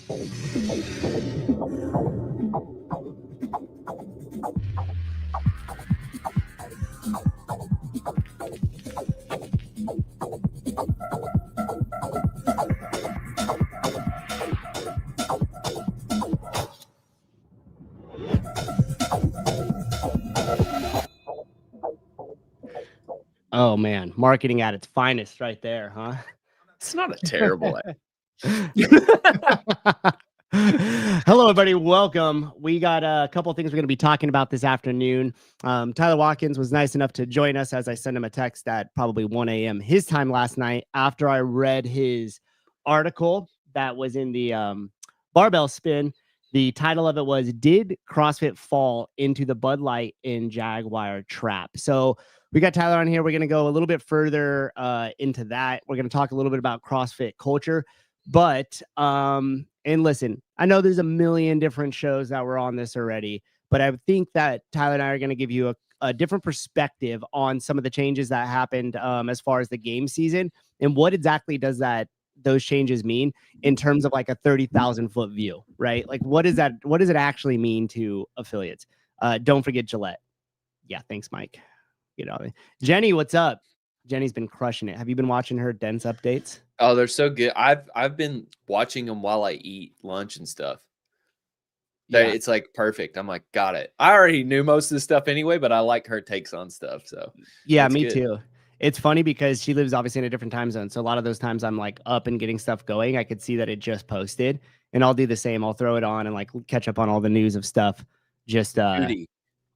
Oh man, marketing at its finest right there, huh? It's not a terrible Hello, everybody. Welcome. We got a couple of things we're going to be talking about this afternoon. Tyler Watkins was nice enough to join us as I sent him a text at probably 1 a.m. his time last night after I read his article that was in the Barbell Spin. The title of it was, Did CrossFit Fall into the Bud Light and Jaguar Trap? So we got Tyler on here. We're going to go a little bit further into that. We're going to talk a little bit about CrossFit culture. But, and listen, I know there's a million different shows that were on this already, but I think that Tyler and I are going to give you a different perspective on some of the changes that happened as far as the game season and what exactly does those changes mean in terms of like a 30,000 foot view, right? Like what does it actually mean to affiliates? Don't forget Gillette. Yeah. Thanks, Mike. You know, Jenny, what's up? Jenny's been crushing it. Have you been watching her dense updates? Oh, they're so good. I've been watching them while I eat lunch and stuff. Yeah. It's like perfect. I'm like, got it. I already knew most of the stuff anyway, but I like her takes on stuff. So yeah, me too. It's funny because she lives obviously in a different time zone. So a lot of those times I'm like up and getting stuff going. I could see that it just posted and I'll do the same. I'll throw it on and like catch up on all the news of stuff. Just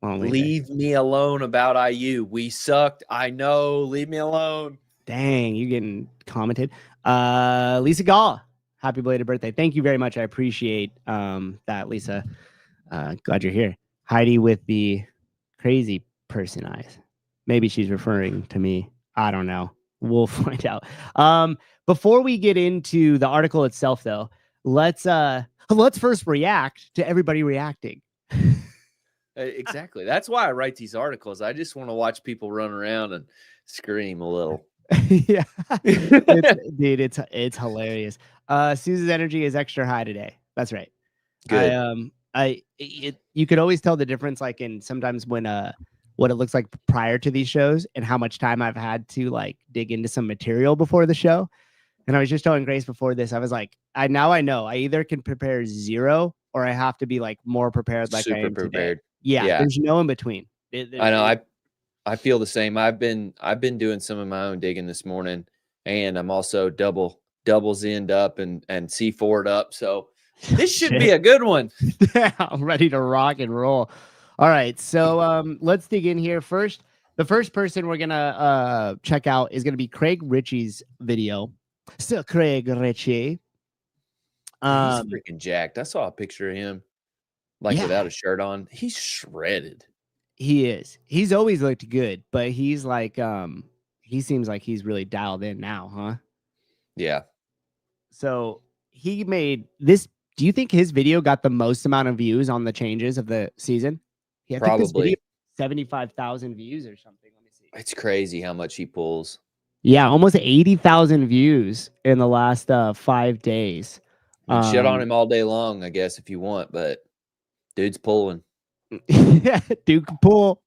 leave me alone about IU. We sucked. I know. Leave me alone. Dang, you getting commented. Lisa Gall, happy belated birthday. Thank you very much. I appreciate that, Lisa. Glad you're here. Heidi with the crazy person eyes. Maybe she's referring to me. I don't know. We'll find out. Before we get into the article itself, though, let's first react to everybody reacting. Exactly. That's why I write these articles. I just want to watch people run around and scream a little. Yeah, dude, it's hilarious. Souza's energy is extra high today. That's right. Good. You could always tell the difference, like in sometimes when what it looks like prior to these shows and how much time I've had to like dig into some material before the show. And I was just telling Grace before this, I was like, I know I either can prepare zero or I have to be like more prepared, like I am prepared. Today. Yeah, there's no in between. I know. I feel the same. I've been doing some of my own digging this morning, and I'm also doubles end up and C4'd up. So this should be a good one. Yeah, I'm ready to rock and roll. All right, so let's dig in here first. The first person we're gonna check out is gonna be Craig Ritchie's video. Still Craig Ritchie. He's freaking jacked. I saw a picture of him without a shirt on. He's shredded. He is. He's always looked good, but he's like he seems like he's really dialed in now, huh? Yeah. So he made this. Do you think his video got the most amount of views on the changes of the season? Yeah, probably 75,000 views or something. Let me see. It's crazy how much he pulls. Yeah, almost 80,000 views in the last 5 days. Shit on him all day long, I guess, if you want, but dude's pulling. Yeah, dude can pull.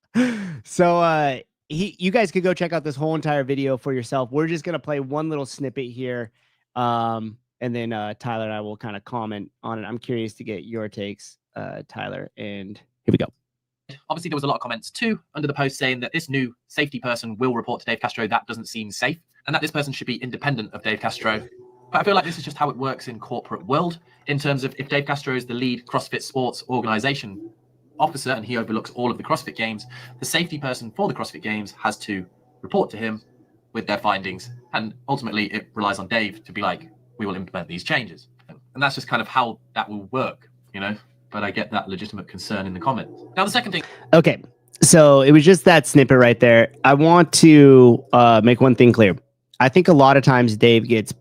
So you guys could go check out this whole entire video for yourself. We're just gonna play one little snippet here. And then Tyler and I will kind of comment on it. I'm curious to get your takes, Tyler, and here we go. Obviously, there was a lot of comments too under the post saying that this new safety person will report to Dave Castro. That doesn't seem safe, and that this person should be independent of Dave Castro. But I feel like this is just how it works in corporate world in terms of if Dave Castro is the lead CrossFit sports organization officer and he overlooks all of the CrossFit games, the safety person for the CrossFit games has to report to him with their findings. And ultimately, it relies on Dave to be like, we will implement these changes. And that's just kind of how that will work, you know? But I get that legitimate concern in the comments. Now, the second thing. Okay, so it was just that snippet right there. I want to make one thing clear. I think a lot of times Dave gets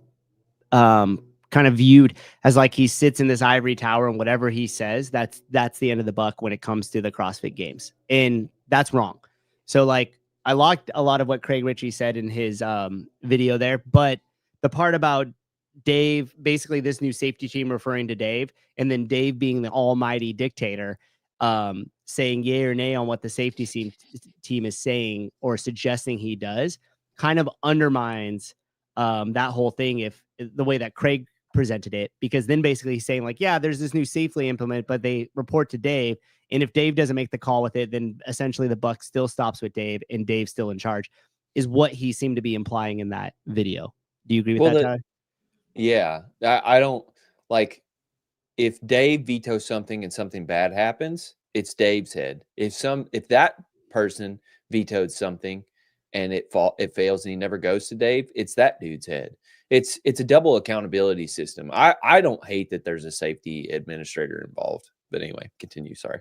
kind of viewed as like he sits in this ivory tower and whatever he says, that's the end of the buck when it comes to the CrossFit games. And that's wrong. So like I liked a lot of what Craig Ritchie said in his video there, but the part about Dave, basically this new safety team referring to Dave, and then Dave being the almighty dictator, saying yay or nay on what the safety team is saying or suggesting he does, kind of undermines that whole thing if the way that Craig presented it, because then basically he's saying like, yeah, there's this new safely implement, but they report to Dave, and if Dave doesn't make the call with it, then essentially the buck still stops with Dave, and Dave's still in charge, is what he seemed to be implying in that video. Do you agree with that, Tyler? Yeah, I don't like if Dave vetoes something and something bad happens, it's Dave's head. If that person vetoed something and it fails and he never goes to Dave, it's that dude's head. It's a double accountability system. I don't hate that there's a safety administrator involved. But anyway, continue. Sorry.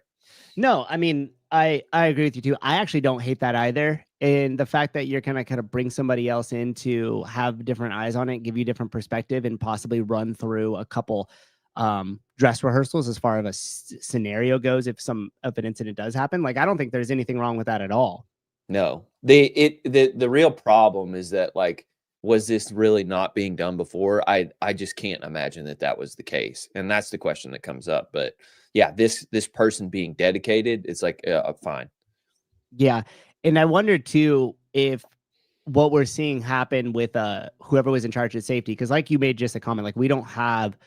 No, I mean, I agree with you too. I actually don't hate that either. And the fact that you're kind of bring somebody else in to have different eyes on it, give you different perspective, and possibly run through a couple dress rehearsals as far as a scenario goes if an incident does happen. Like, I don't think there's anything wrong with that at all. No, the real problem is that, like, was this really not being done before? I just can't imagine that was the case. And that's the question that comes up. But yeah, this person being dedicated, it's like, fine. Yeah. And I wonder too, if what we're seeing happen with whoever was in charge of safety, because like you made just a comment, like we don't have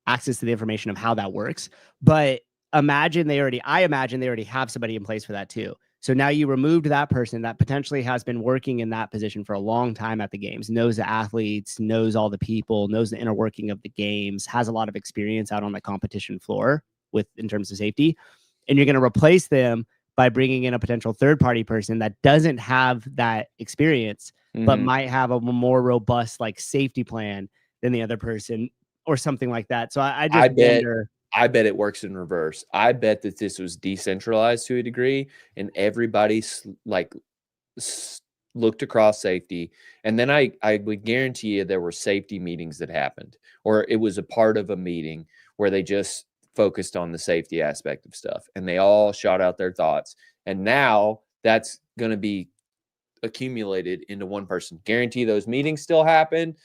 access to the information of how that works, but I imagine they already have somebody in place for that too. So now you removed that person that potentially has been working in that position for a long time at the games, knows the athletes, knows all the people, knows the inner working of the games, has a lot of experience out on the competition floor in terms of safety. And you're going to replace them by bringing in a potential third-party person that doesn't have that experience, but might have a more robust like safety plan than the other person or something like that. So I wonder. I bet it works in reverse. I bet that this was decentralized to a degree, and everybody looked across safety. And then I would guarantee you there were safety meetings that happened, or it was a part of a meeting where they just focused on the safety aspect of stuff, and they all shot out their thoughts. And now that's going to be accumulated into one person. Guarantee those meetings still happen.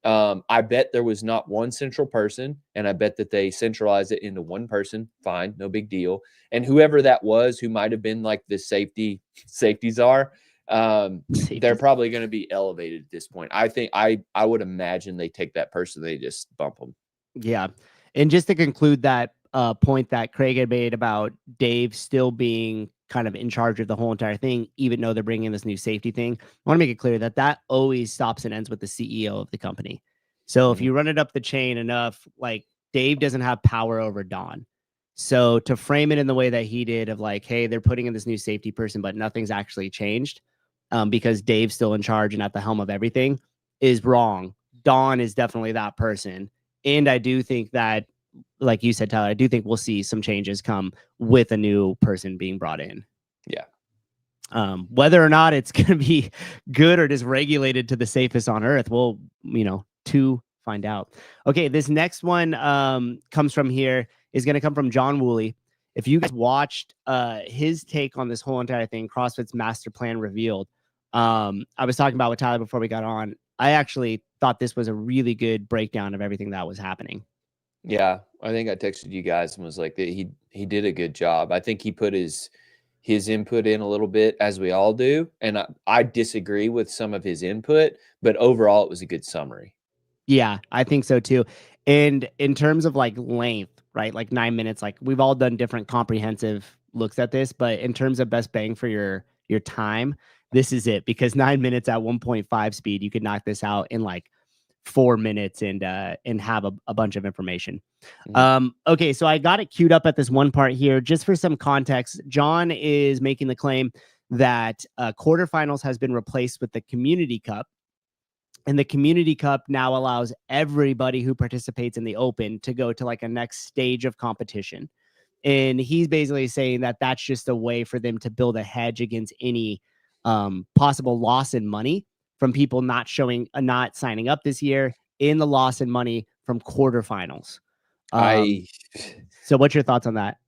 I bet there was not one central person, and I bet that they centralized it into one person. Fine, no big deal. And whoever that was, who might have been like the safety czar, they're probably going to be elevated at this point. I think I would imagine they take that person, they just bump them. Yeah. And just to conclude that point that Craig had made about Dave still being kind of in charge of the whole entire thing, even though they're bringing in this new safety thing, I want to make it clear that always stops and ends with the CEO of the company. So if you run it up the chain enough, like Dave doesn't have power over Don. So to frame it in the way that he did of like, hey, they're putting in this new safety person, but nothing's actually changed because Dave's still in charge and at the helm of everything is wrong. Don is definitely that person. And I do think that, like you said, Tyler, I do think we'll see some changes come with a new person being brought in. Yeah. Whether or not it's going to be good or just regulated to the safest on earth, we'll, to find out. Okay, this next one comes from here is going to come from John Woolley. If you guys watched his take on this whole entire thing, CrossFit's master plan revealed, I was talking about with Tyler before we got on. I actually thought this was a really good breakdown of everything that was happening. Yeah, I think I texted you guys and was like that he did a good job. I think he put his input in a little bit, as we all do, and I disagree with some of his input, but overall it was a good summary. Yeah, I think so too. And in terms of like length, right? Like 9 minutes, like we've all done different comprehensive looks at this, but in terms of best bang for your time, this is it, because 9 minutes at 1.5 speed, you could knock this out in like 4 minutes and have a bunch of information. Okay, so I got it queued up at this one part here. Just for some context, John is making the claim that quarterfinals has been replaced with the Community Cup. And the Community Cup now allows everybody who participates in the Open to go to like a next stage of competition. And he's basically saying that that's just a way for them to build a hedge against any possible loss in money from people not signing up this year, in the loss in money from quarterfinals. So what's your thoughts on that?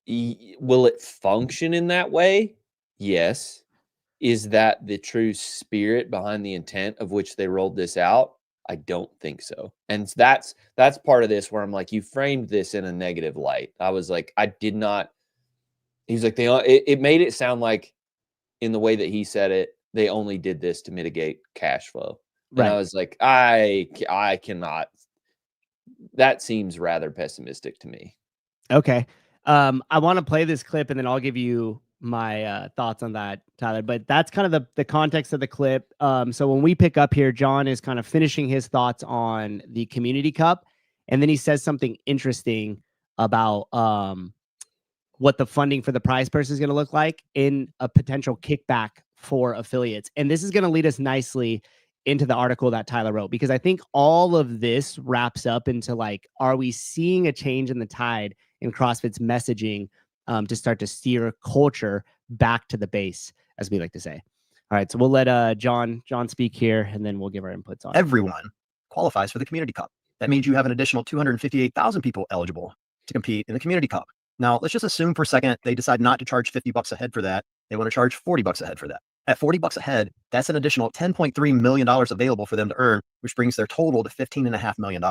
Will it function in that way? Yes. Is that the true spirit behind the intent of which they rolled this out? I don't think so. And that's part of this where I'm like, you framed this in a negative light. I was like, I did not. He's like, it made it sound like in the way that he said it, they only did this to mitigate cash flow. And I was like, I cannot. That seems rather pessimistic to me. Okay. I want to play this clip and then I'll give you my thoughts on that, Tyler. But that's kind of the context of the clip. So when we pick up here, John is kind of finishing his thoughts on the Community Cup. And then he says something interesting about what the funding for the prize purse is going to look like in a potential kickback for affiliates. And this is going to lead us nicely into the article that Tyler wrote, because I think all of this wraps up into like, are we seeing a change in the tide in CrossFit's messaging to start to steer culture back to the base, as we like to say. All right, so we'll let John speak here, and then we'll give our inputs on everyone qualifies for the Community Cup. That means you have an additional 258,000 people eligible to compete in the Community Cup. Now, let's just assume for a second they decide not to charge $50 a head for that. They want to charge $40 a head for that. At $40 a head, that's an additional $10.3 million available for them to earn, which brings their total to $15.5 million.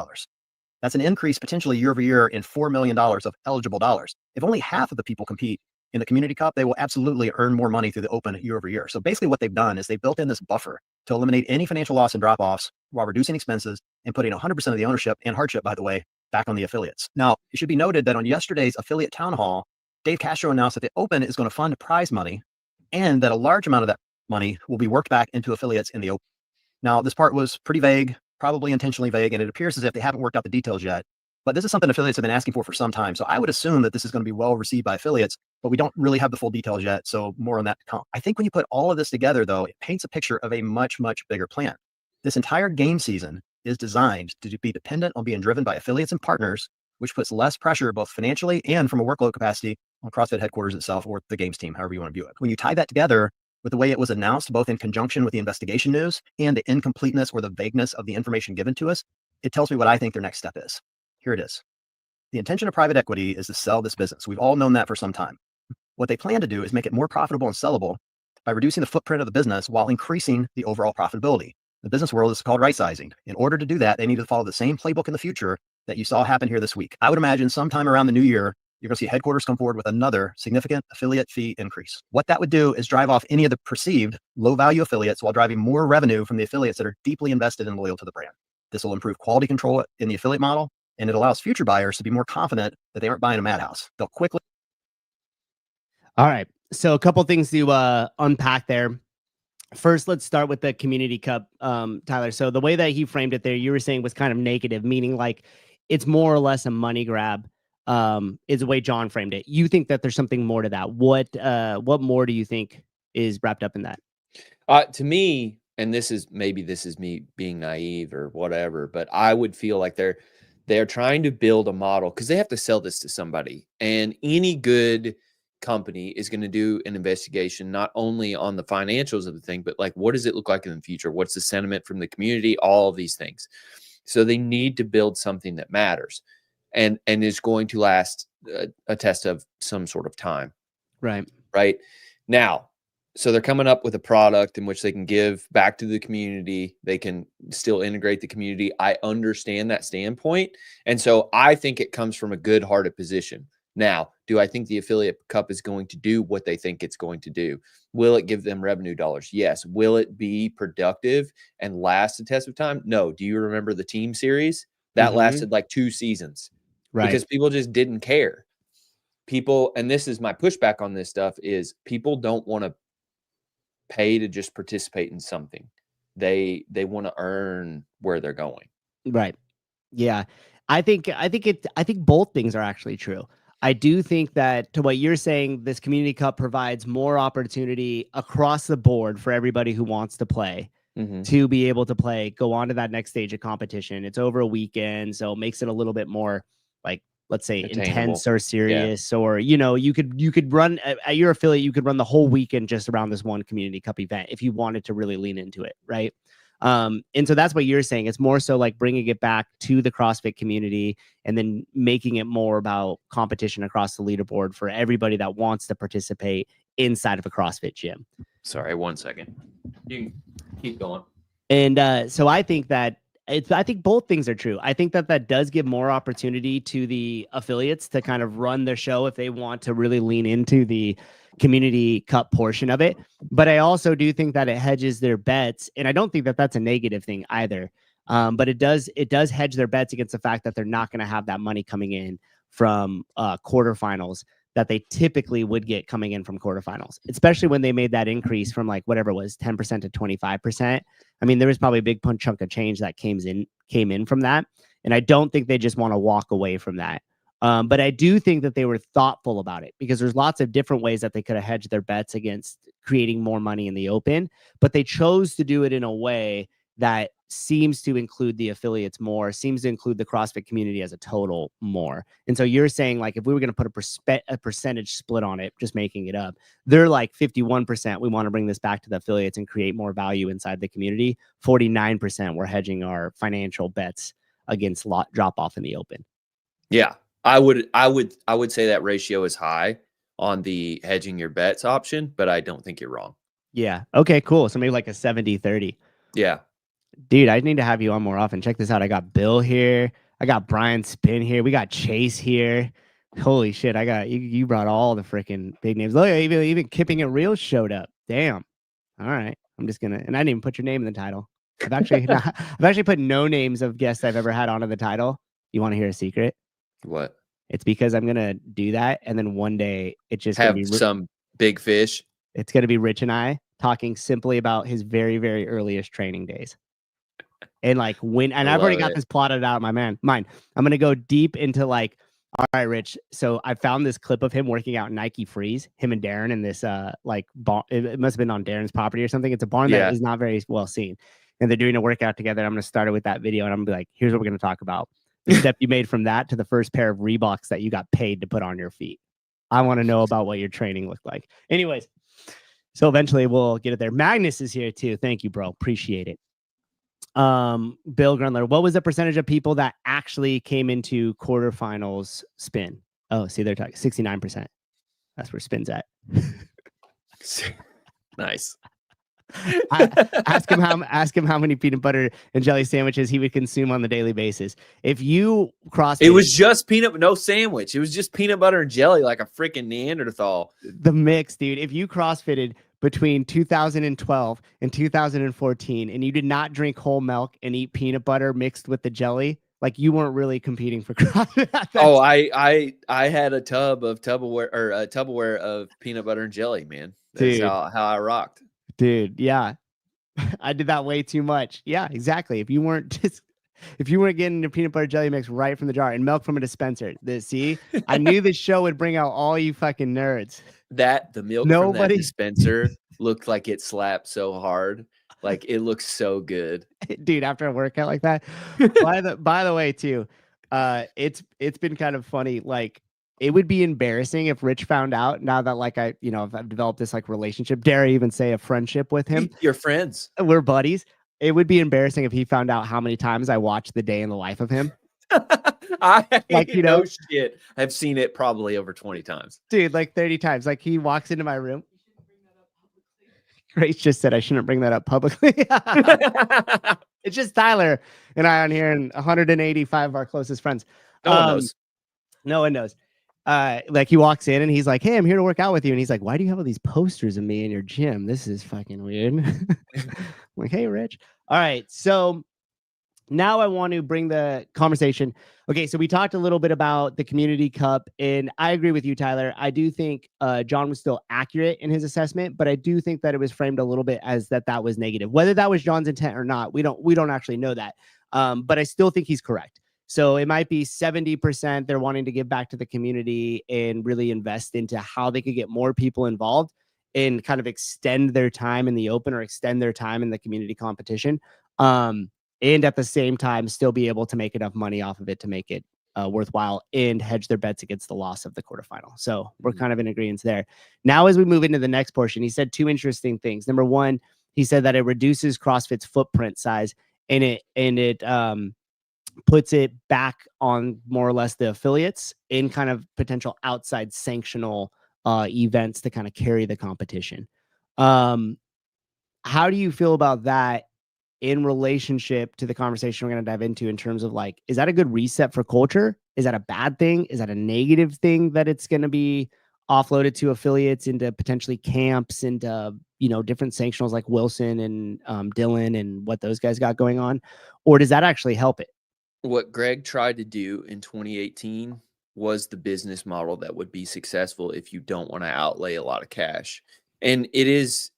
That's an increase potentially year over year in $4 million of eligible dollars. If only half of the people compete in the Community Cup, they will absolutely earn more money through the Open year over year. So basically what they've done is they built in this buffer to eliminate any financial loss and drop-offs while reducing expenses and putting 100% of the ownership and hardship, by the way, back on the affiliates. Now, it should be noted that on yesterday's affiliate town hall, Dave Castro announced that the Open is going to fund prize money and that a large amount of that money will be worked back into affiliates in the Open. Now, this part was pretty vague, probably intentionally vague, and it appears as if they haven't worked out the details yet. But this is something affiliates have been asking for some time. So I would assume that this is going to be well received by affiliates, but we don't really have the full details yet. So more on that to come. I think when you put all of this together, though, it paints a picture of a much, much bigger plan. This entire game season is designed to be dependent on being driven by affiliates and partners, which puts less pressure both financially and from a workload capacity on CrossFit headquarters itself or the games team, however you want to view it. When you tie that together with the way it was announced, both in conjunction with the investigation news and the incompleteness or the vagueness of the information given to us, it tells me what I think their next step is. Here it is. The intention of private equity is to sell this business. We've all known that for some time. What they plan to do is make it more profitable and sellable by reducing the footprint of the business while increasing the overall profitability. The business world is called right sizing. In order to do that, they need to follow the same playbook in the future that you saw happen here this week. I would imagine sometime around the new year, you're going to see headquarters come forward with another significant affiliate fee increase. What that would do is drive off any of the perceived low value affiliates while driving more revenue from the affiliates that are deeply invested and loyal to the brand. This will improve quality control in the affiliate model, and it allows future buyers to be more confident that they aren't buying a madhouse. They'll quickly. All right. So a couple things to unpack there. First, let's start with the Community Cup, Tyler. So the way that he framed it there, you were saying was kind of negative, meaning like it's more or less a money grab, is the way John framed it. You think that there's something more to that. What more do you think is wrapped up in that? To me, and this is me being naive or whatever, but I would feel like they're trying to build a model because they have to sell this to somebody. And any good company is going to do an investigation, not only on the financials of the thing, but like, what does it look like in the future? What's the sentiment from the community? All of these things. So they need to build something that matters and is going to last a test of some sort of time. Right now. So they're coming up with a product in which they can give back to the community. They can still integrate the community. I understand that standpoint. And so I think it comes from a good-hearted position. Now, do I think the Affiliate Cup is going to do what they think it's going to do? Will it give them revenue dollars? Yes. Will it be productive and last a test of time? No. Do you remember the team series? That lasted like 2 seasons. Right. Because people just didn't care. People, and this is my pushback on this stuff, is people don't want to pay to just participate in something. They want to earn where they're going. Right. Yeah. I think both things are actually true. I do think that, to what you're saying, this Community Cup provides more opportunity across the board for everybody who wants to play to be able to play, go on to that next stage of competition. It's over a weekend, so it makes it a little bit more, like, let's say, intense or serious. Yeah. Or, you could run at your affiliate, you could run the whole weekend just around this one Community Cup event if you wanted to really lean into it, right? And so that's what you're saying. It's more so like bringing it back to the CrossFit community and then making it more about competition across the leaderboard for everybody that wants to participate inside of a CrossFit gym. Sorry, 1 second. You can keep going. And so I think that I think both things are true. I think that does give more opportunity to the affiliates to kind of run their show if they want to really lean into the community cup portion of it. But I also do think that it hedges their bets, and I don't think that that's a negative thing either. But it does hedge their bets against the fact that they're not going to have that money coming in from quarterfinals that they typically would get coming in from quarterfinals, especially when they made that increase from like whatever it was 10% to 25%. I mean, there was probably a big chunk of change that came in from that. And I don't think they just want to walk away from that. But I do think that they were thoughtful about it because there's lots of different ways that they could have hedged their bets against creating more money in the open, but they chose to do it in a way that seems to include the affiliates more, seems to include the CrossFit community as a total more. And so you're saying, like, if we were going to put a percentage split on it, just making it up, they're like 51%. We want to bring this back to the affiliates and create more value inside the community. 49%, we're hedging our financial bets against drop off in the open. Yeah, I would say that ratio is high on the hedging your bets option, but I don't think you're wrong. Yeah. Okay, cool. So maybe like a 70-30. Yeah. Dude, I need to have you on more often. Check this out. I got Bill here. I got Brian Spin here. We got Chase here. Holy shit. I got you brought all the freaking big names. Look, even Kipping It Real showed up. Damn. All right. I'm just gonna, and I didn't even put your name in the title. I've actually put no names of guests I've ever had onto the title. You want to hear a secret? What? It's because I'm gonna do that, and then one day it's just have gonna be some big fish. It's gonna be Rich and I talking simply about his very, very earliest training days. And like when, and I've already got this plotted out in my mind. I'm going to go deep into like, all right, Rich. So I found this clip of him working out Nike Freeze, him and Darren in this, like barn. It must've been on Darren's property or something. It's a barn that is not very well seen. And they're doing a workout together. I'm going to start it with that video and I'm going to be like, here's what we're going to talk about. The step you made from that to the first pair of Reeboks that you got paid to put on your feet. I want to know about what your training looked like. Anyways, so eventually we'll get it there. Magnus is here too. Thank you, bro. Appreciate it. Bill Grundler, what was the percentage of people that actually came into quarterfinals spin? Oh, see, they're talking 69%. That's where spin's at. Nice. Ask him how many peanut butter and jelly sandwiches he would consume on the daily basis. If you CrossFit, it was just no sandwich. It was just peanut butter and jelly, like a freaking Neanderthal. The mix, dude. If you CrossFitted between 2012 and 2014 and you did not drink whole milk and eat peanut butter mixed with the jelly, like you weren't really competing for CrossFit. Oh, I had a tub of Tupperware of peanut butter and jelly, man. That's how I rocked. Dude, yeah. I did that way too much. Yeah, exactly. If you weren't getting the peanut butter jelly mix right from the jar and milk from a dispenser, I knew this show would bring out all you fucking nerds. The milk from that dispenser looked like it slapped so hard. Like it looks so good. Dude, after a workout like that. by the way, too, it's been kind of funny. Like it would be embarrassing if Rich found out now that like I've developed this like relationship, dare I even say a friendship with him. You're friends. We're buddies. It would be embarrassing if he found out how many times I watched the day in the life of him. Shit. I've seen it probably over 20 times. Dude, like 30 times. Like he walks into my room. Grace just said I shouldn't bring that up publicly. It's just Tyler and I on here and 185 of our closest friends. No one knows. No one knows. Like he walks in and he's like, hey, I'm here to work out with you. And he's like, why do you have all these posters of me in your gym? This is fucking weird. I'm like, hey, Rich. All right. So now I want to bring the conversation. Okay. So we talked a little bit about the Community Cup and I agree with you, Tyler. I do think John was still accurate in his assessment, but I do think that it was framed a little bit as that was negative. Whether that was John's intent or not, we don't actually know that. But I still think he's correct. So it might be 70% they're wanting to give back to the community and really invest into how they could get more people involved and kind of extend their time in the open or extend their time in the community competition. And at the same time, still be able to make enough money off of it to make it worthwhile and hedge their bets against the loss of the quarterfinal. So we're kind of in agreement there. Now, as we move into the next portion, he said two interesting things. Number one, he said that it reduces CrossFit's footprint size and it puts it back on more or less the affiliates in kind of potential outside sanctional events to kind of carry the competition. How do you feel about that? in relationship to the conversation we're going to dive into in terms of like, is that a good reset for culture? Is that a bad thing? Is that a negative thing that it's going to be offloaded to affiliates, into potentially camps, into, you know, different sanctionals like Wilson and Dylan and what those guys got going on? Or does that actually help it? What Greg tried to do in 2018 was the business model that would be successful if you don't want to outlay a lot of cash. And it is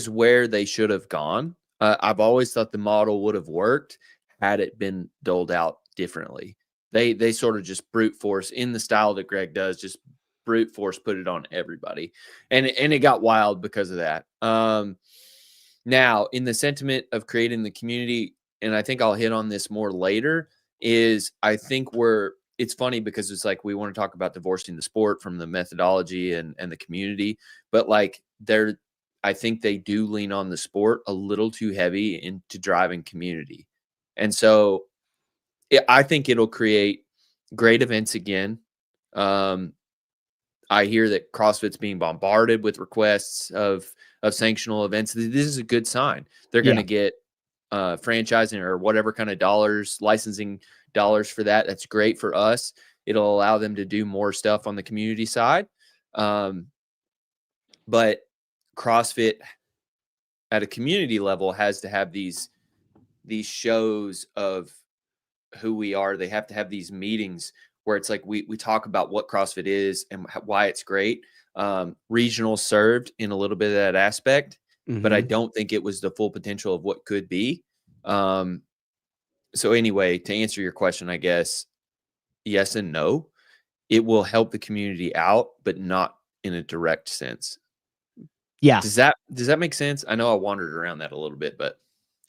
where they should have gone. I've always thought the model would have worked had it been doled out differently. They sort of just brute force, in the style that Greg does, just brute force put it on everybody. And it got wild because of that. Now, in the sentiment of creating the community, and I think I'll hit on this more later, is I think it's funny because it's like we want to talk about divorcing the sport from the methodology and the community, but like I think they do lean on the sport a little too heavy into driving community. And so I think it'll create great events again. I hear that CrossFit's being bombarded with requests of sanctional events. This is a good sign. They're going to get franchising or whatever kind of dollars, licensing dollars for that. That's great for us. It'll allow them to do more stuff on the community side. But CrossFit at a community level has to have these shows of who we are. They have to have these meetings where it's like we talk about what CrossFit is and why it's great. Regional served in a little bit of that aspect, but I don't think it was the full potential of what could be. So anyway, to answer your question, I guess, yes and no. It will help the community out, but not in a direct sense. Yeah. Does that make sense? I know I wandered around that a little bit, but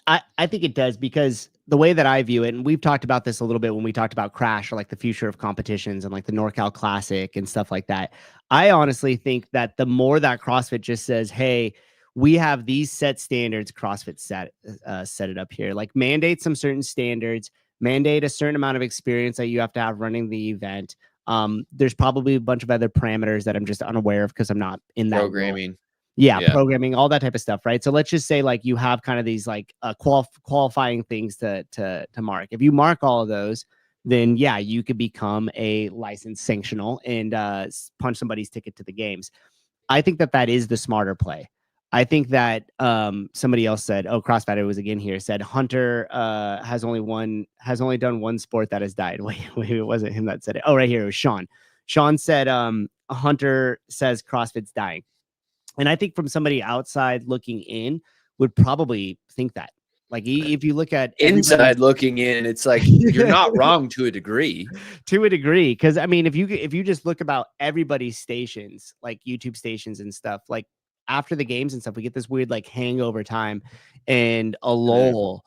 I think it does, because the way that I view it, and we've talked about this a little bit when we talked about Crash, or like the future of competitions and like the NorCal Classic and stuff like that. I honestly think that the more that CrossFit just says, hey, we have these set standards, CrossFit set it up here, like mandate some certain standards, mandate a certain amount of experience that you have to have running the event. There's probably a bunch of other parameters that I'm just unaware of because I'm not in that programming. role. Yeah, programming, all that type of stuff, right? So let's just say like you have kind of these like qualifying things to mark. If you mark all of those, then yeah, you could become a licensed sanctional and punch somebody's ticket to the games. I think that is the smarter play. I think that somebody else said, oh, CrossFit was again here, said Hunter has only done one sport that has died. Wait, it wasn't him that said it. Oh, right here, it was Sean. Sean said Hunter says CrossFit's dying. And I think from somebody outside looking in would probably think that. Like if you look at inside looking in, it's like you're not wrong to a degree. To a degree, because I mean, if you just look about everybody's stations, like YouTube stations and stuff, like after the games and stuff, we get this weird like hangover time and a lull.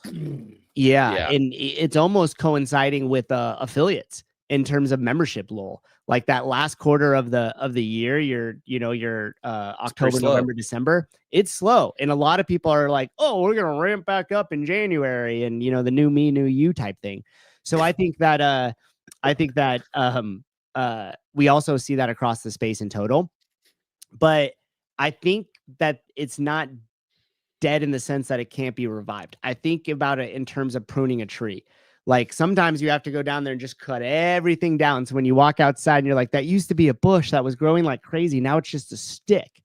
Yeah, and it's almost coinciding with affiliates in terms of membership lull. Like that last quarter of the year, your October, November, December, it's slow. And a lot of people are like, oh, we're going to ramp back up in January and, you know, the new me, new you type thing. So I think that we also see that across the space in total. But I think that it's not dead in the sense that it can't be revived. I think about it in terms of pruning a tree. Like sometimes you have to go down there and just cut everything down. So when you walk outside and you're like, that used to be a bush that was growing like crazy. Now it's just a stick.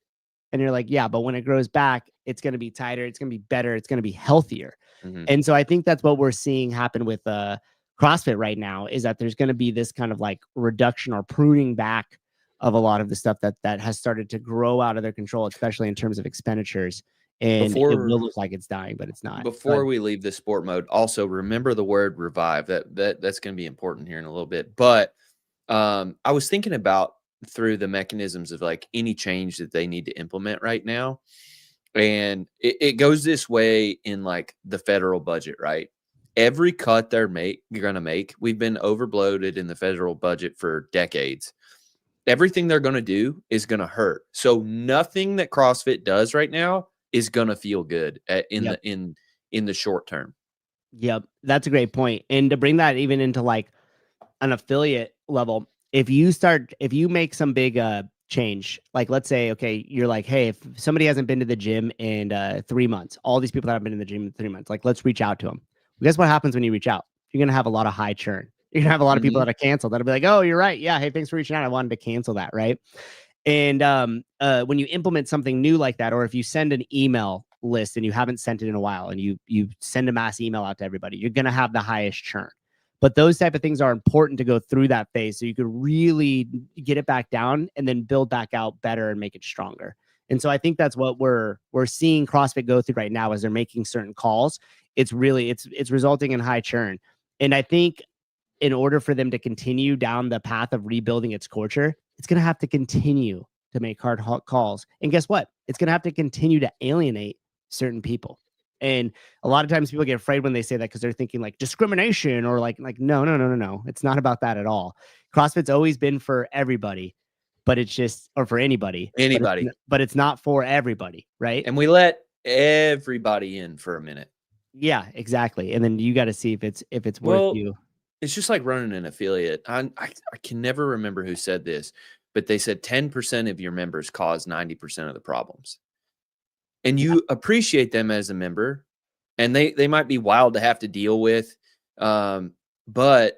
And you're like, yeah, but when it grows back, it's going to be tighter. It's going to be better. It's going to be healthier. And so I think that's what we're seeing happen with CrossFit right now, is that there's going to be this kind of like reduction or pruning back of a lot of the stuff that has started to grow out of their control, especially in terms of expenditures. And it will look like it's dying, but it's not. Before we leave this sport mode, also remember the word revive. That's going to be important here in a little bit. But I was thinking about through the mechanisms of like any change that they need to implement right now. And it goes this way in like the federal budget, right? Every cut they're going to make, we've been overbloated in the federal budget for decades. Everything they're going to do is going to hurt. So nothing that CrossFit does right now is going to feel good in the short term. Yep. That's a great point. And to bring that even into like an affiliate level, if you make some big change. Like, let's say, okay, you're like, hey, if somebody hasn't been to the gym in 3 months, all these people that have been in the gym in 3 months, like, let's reach out to them. Well, guess what happens when you reach out? You're going to have a lot of high churn. You're going to have a lot of people that are canceled. That'll be like, oh, you're right. Yeah. Hey, thanks for reaching out. I wanted to cancel that. Right. And when you implement something new like that, or if you send an email list and you haven't sent it in a while, and you send a mass email out to everybody, you're going to have the highest churn. But those type of things are important to go through that phase so you could really get it back down and then build back out better and make it stronger. And so I think that's what we're seeing CrossFit go through right now as they're making certain calls. It's really it's resulting in high churn. And I think in order for them to continue down the path of rebuilding its culture, it's going to have to continue to make hard calls. And guess what? It's going to have to continue to alienate certain people. And a lot of times people get afraid when they say that because they're thinking like discrimination or like no. It's not about that at all. CrossFit's always been for everybody, but it's just, or for anybody. But it's not for everybody, right? And we let everybody in for a minute. Yeah, exactly. And then you got to see if it's worth you. It's just like running an affiliate. I can never remember who said this, but they said 10% of your members cause 90% of the problems. And you appreciate them as a member, and they might be wild to have to deal with. But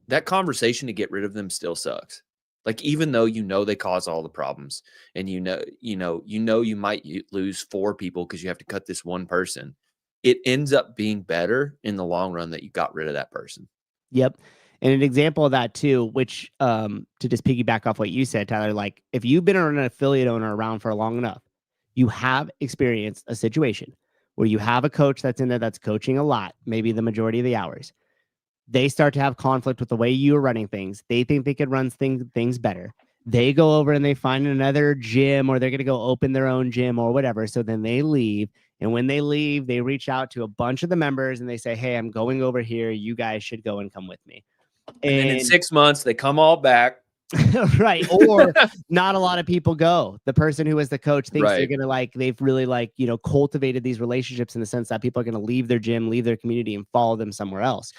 that conversation to get rid of them still sucks. Like, even though they cause all the problems, and you might lose 4 people because you have to cut this one person, it ends up being better in the long run that you got rid of that person. Yep. And an example of that too, which to just piggyback off what you said, Tyler, like if you've been an affiliate owner around for long enough, you have experienced a situation where you have a coach that's in there that's coaching a lot, maybe the majority of the hours. They start to have conflict with the way you are running things. They think they could run things better. They go over and they find another gym, or they're going to go open their own gym or whatever. So then they leave. And when they leave, they reach out to a bunch of the members and they say, hey, I'm going over here. You guys should go and come with me. And then in 6 months, they come all back. Right. Or not a lot of people go. The person who was the coach thinks they're going to they've really cultivated these relationships in the sense that people are going to leave their gym, leave their community, and follow them somewhere else.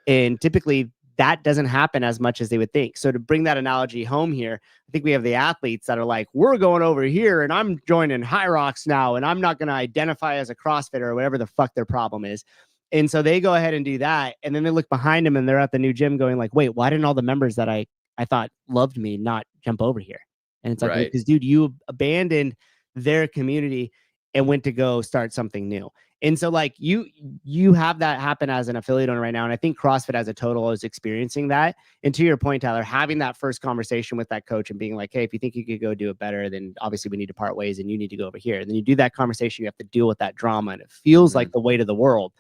And typically that doesn't happen as much as they would think. So to bring that analogy home here, I think we have the athletes that are like, we're going over here and I'm joining High Rocks now, and I'm not going to identify as a CrossFitter or whatever the fuck their problem is. And so they go ahead and do that. And then they look behind them and they're at the new gym going like, wait, why didn't all the members that I thought loved me not jump over here? And it's like, because dude, you abandoned their community and went to go start something new. And so like you have that happen as an affiliate owner right now. And I think CrossFit as a total is experiencing that. And to your point, Tyler, having that first conversation with that coach and being like, hey, if you think you could go do it better, then obviously we need to part ways and you need to go over here. And then you do that conversation, you have to deal with that drama, and it feels like the weight of the world.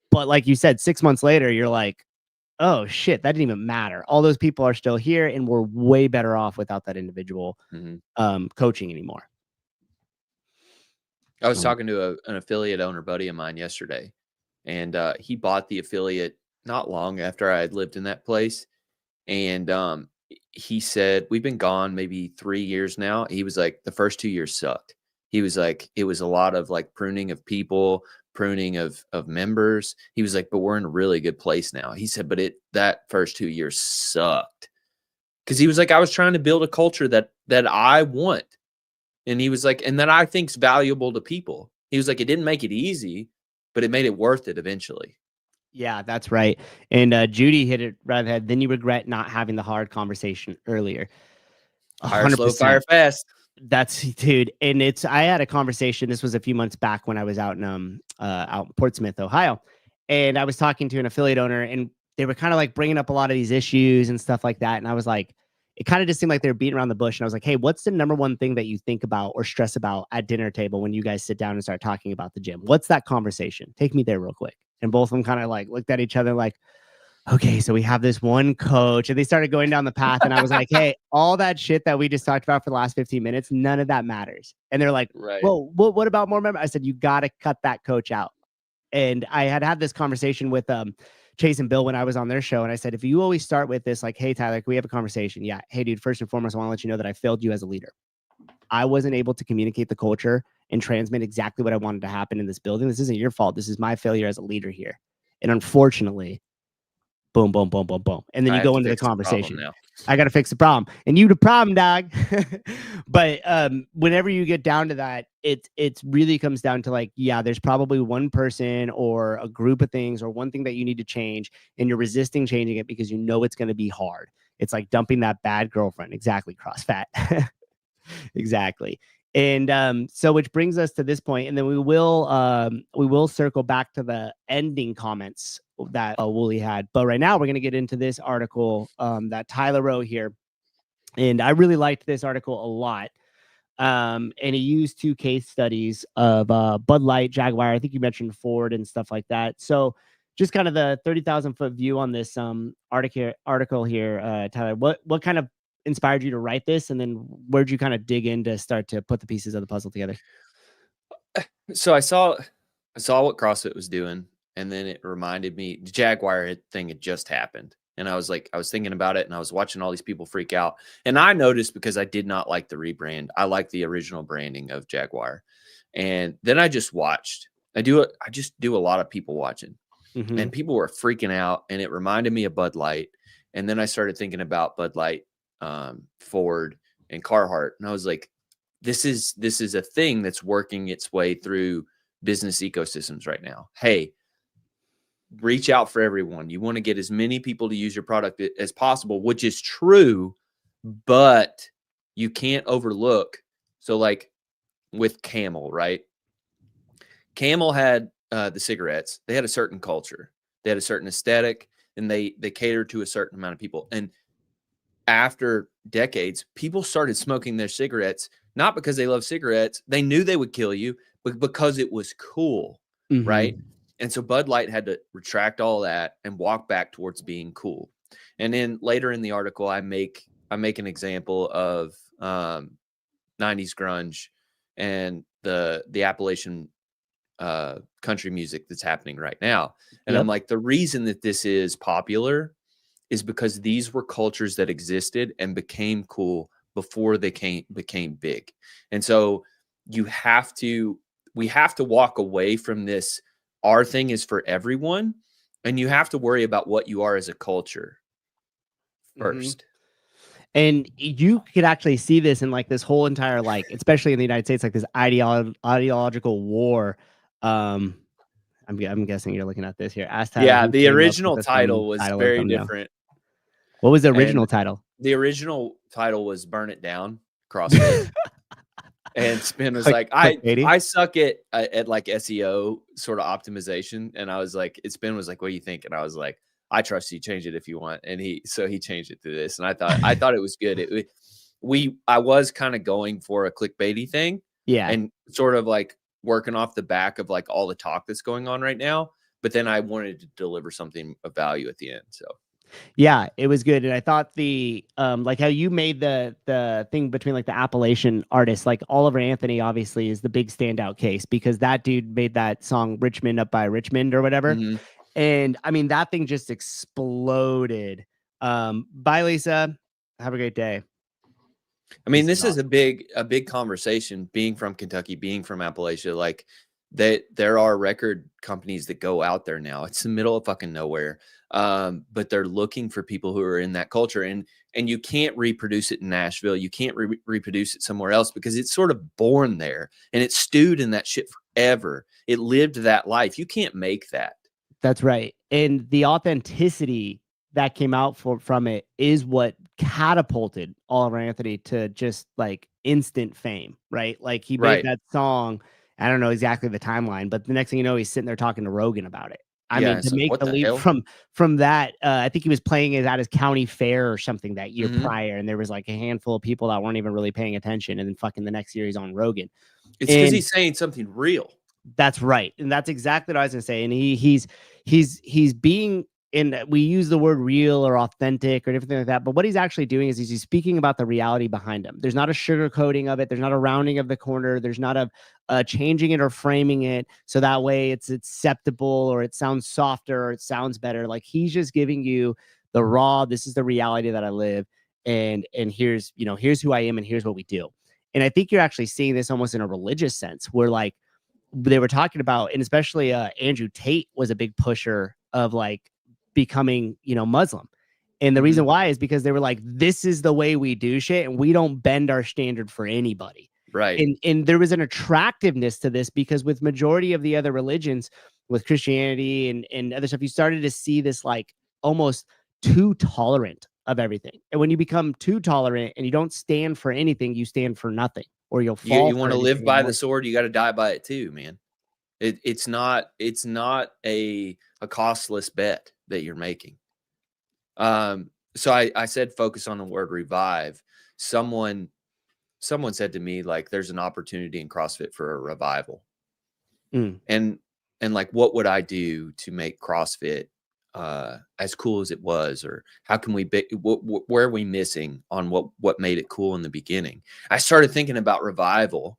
But like you said, 6 months later, you're like, oh shit, that didn't even matter. All those people are still here and we're way better off without that individual coaching anymore. I was talking to an affiliate owner buddy of mine yesterday, and he bought the affiliate not long after I had lived in that place. And he said, we've been gone maybe 3 years now. He was like, the first 2 years sucked. He was like, it was a lot of like pruning of people, pruning of members. He was like, but we're in a really good place now. He said, but that first 2 years sucked. Because he was like, I was trying to build a culture that I want. And he was like, and that I think's valuable to people. He was like, it didn't make it easy, but it made it worth it eventually. Yeah, that's right. And Judy hit it right ahead. Then you regret not having the hard conversation earlier. Fire slow, fire fast. That's, dude. And I had a conversation. This was a few months back when I was out in Portsmouth, Ohio. And I was talking to an affiliate owner, and they were kind of like bringing up a lot of these issues and stuff like that. And I was like, it kind of just seemed like they were beating around the bush. And I was like, hey, what's the number one thing that you think about or stress about at dinner table when you guys sit down and start talking about the gym? What's that conversation? Take me there real quick. And both of them kind of like looked at each other like, okay, so we have this one coach. And they started going down the path. And I was like, hey, all that shit that we just talked about for the last 15 minutes, none of that matters. And they're like, well, what about more members? I said, you got to cut that coach out. And I had this conversation with Chase and Bill when I was on their show. And I said, if you always start with this, like, hey, Tyler, can we have a conversation? Yeah. Hey, dude, first and foremost, I want to let you know that I failed you as a leader. I wasn't able to communicate the culture and transmit exactly what I wanted to happen in this building. This isn't your fault. This is my failure as a leader here. And unfortunately, boom, boom, boom, boom, boom. And then I you have go to into the fix problem conversation. now. I got to fix the problem. And you the problem, dog. But whenever you get down to that, it really comes down to like, yeah, there's probably one person or a group of things or one thing that you need to change, and you're resisting changing it because you know it's going to be hard. It's like dumping that bad girlfriend. Exactly, CrossFit. Exactly. And so which brings us to this point, and then we will circle back to the ending comments that Wooly had. But right now we're going to get into this article that Tyler wrote here. And I really liked this article a lot. And he used 2 case studies of Bud Light, Jaguar. I think you mentioned Ford and stuff like that. So just kind of the 30,000 foot view on this article here, Tyler. What kind of inspired you to write this, and then where'd you kind of dig in to start to put the pieces of the puzzle together? So I saw what CrossFit was doing, and then it reminded me the Jaguar thing had just happened. And I was thinking about it, and I was watching all these people freak out. And I noticed, because I did not like the rebrand. I like the original branding of Jaguar. And then I just watched. I just do a lot of people watching. Mm-hmm. And people were freaking out, and it reminded me of Bud Light. And then I started thinking about Bud Light, Ford, and Carhartt. And I was like, this is a thing that's working its way through business ecosystems right now. Hey, reach out for everyone. You want to get as many people to use your product as possible, which is true, but you can't overlook. So like with Camel, right? Camel had the cigarettes. They had a certain culture. They had a certain aesthetic, and they catered to a certain amount of people. And after decades, people started smoking their cigarettes, not because they love cigarettes. They knew they would kill you, but because it was cool, Mm-hmm. right? And so Bud Light had to retract all that and walk back towards being cool. And then later in the article, I make an example of 90s grunge and the Appalachian country music that's happening right now. And Yep. I'm like, the reason that this is popular is because these were cultures that existed and became cool before they became big. And so we have to walk away from this. Our thing is for everyone, and you have to worry about what you are as a culture first. Mm-hmm. And you could actually see this in like this whole entire, like, especially in the United States, like this ideological war. I'm guessing you're looking at this here. Ask Tyler, Yeah, who the came up original with title was title and very thumbnail. different. What was the original And title? The original title was "Burn It Down," CrossFit. And Spin was like, I suck at like SEO sort of optimization. And I was like, Spin was like, what do you think? And I was like, I trust you, change it if you want. And he changed it to this. And I thought it was good. I was kind of going for a clickbaity thing. Yeah. And sort of like working off the back of like all the talk that's going on right now. But then I wanted to deliver something of value at the end. So yeah, it was good. And I thought the like how you made the thing between like the Appalachian artists, like Oliver Anthony obviously is the big standout case, because that dude made that song Richmond Up by Richmond or whatever. Mm-hmm. And I mean, that thing just exploded. Bye, Lisa. Have a great day. I mean, this is a big conversation, being from Kentucky, being from Appalachia. Like there are record companies that go out there now. It's the middle of fucking nowhere. But they're looking for people who are in that culture, and you can't reproduce it in Nashville. You can't reproduce it somewhere else, because it's sort of born there and it's stewed in that shit forever. It lived that life. You can't make that. That's right. And the authenticity that came out from it is what catapulted Oliver Anthony to just like instant fame, right? Like he made that song. I don't know exactly the timeline, but the next thing you know, he's sitting there talking to Rogan about it. I mean, to make the leap from that, I think he was playing it at his county fair or something that year prior, and there was like a handful of people that weren't even really paying attention, and then fucking the next year he's on Rogan. It's because he's saying something real. That's right, and that's exactly what I was gonna say. And he's being, and we use the word real or authentic or different like that, but what he's actually doing is he's speaking about the reality behind him. There's not a sugarcoating of it. There's not a rounding of the corner. There's not a changing it or framing it so that way it's acceptable or it sounds softer or it sounds better. Like he's just giving you the raw, this is the reality that I live, and here's who I am and here's what we do. And I think you're actually seeing this almost in a religious sense, where like they were talking about, and especially Andrew Tate was a big pusher of like becoming, Muslim. And the reason why is because they were like, this is the way we do shit, and we don't bend our standard for anybody. Right. And there was an attractiveness to this, because with majority of the other religions, with Christianity and other stuff, you started to see this like almost too tolerant of everything. And when you become too tolerant and you don't stand for anything, you stand for nothing, or you'll fall. You want to live by the sword, you got to die by it too, man. It's not a costless bet that you're making. So I said focus on the word revive. Someone said to me, like, there's an opportunity in CrossFit for a revival. And like, what would I do to make CrossFit as cool as it was, or how can we where are we missing on what made it cool in the beginning? I started thinking about revival.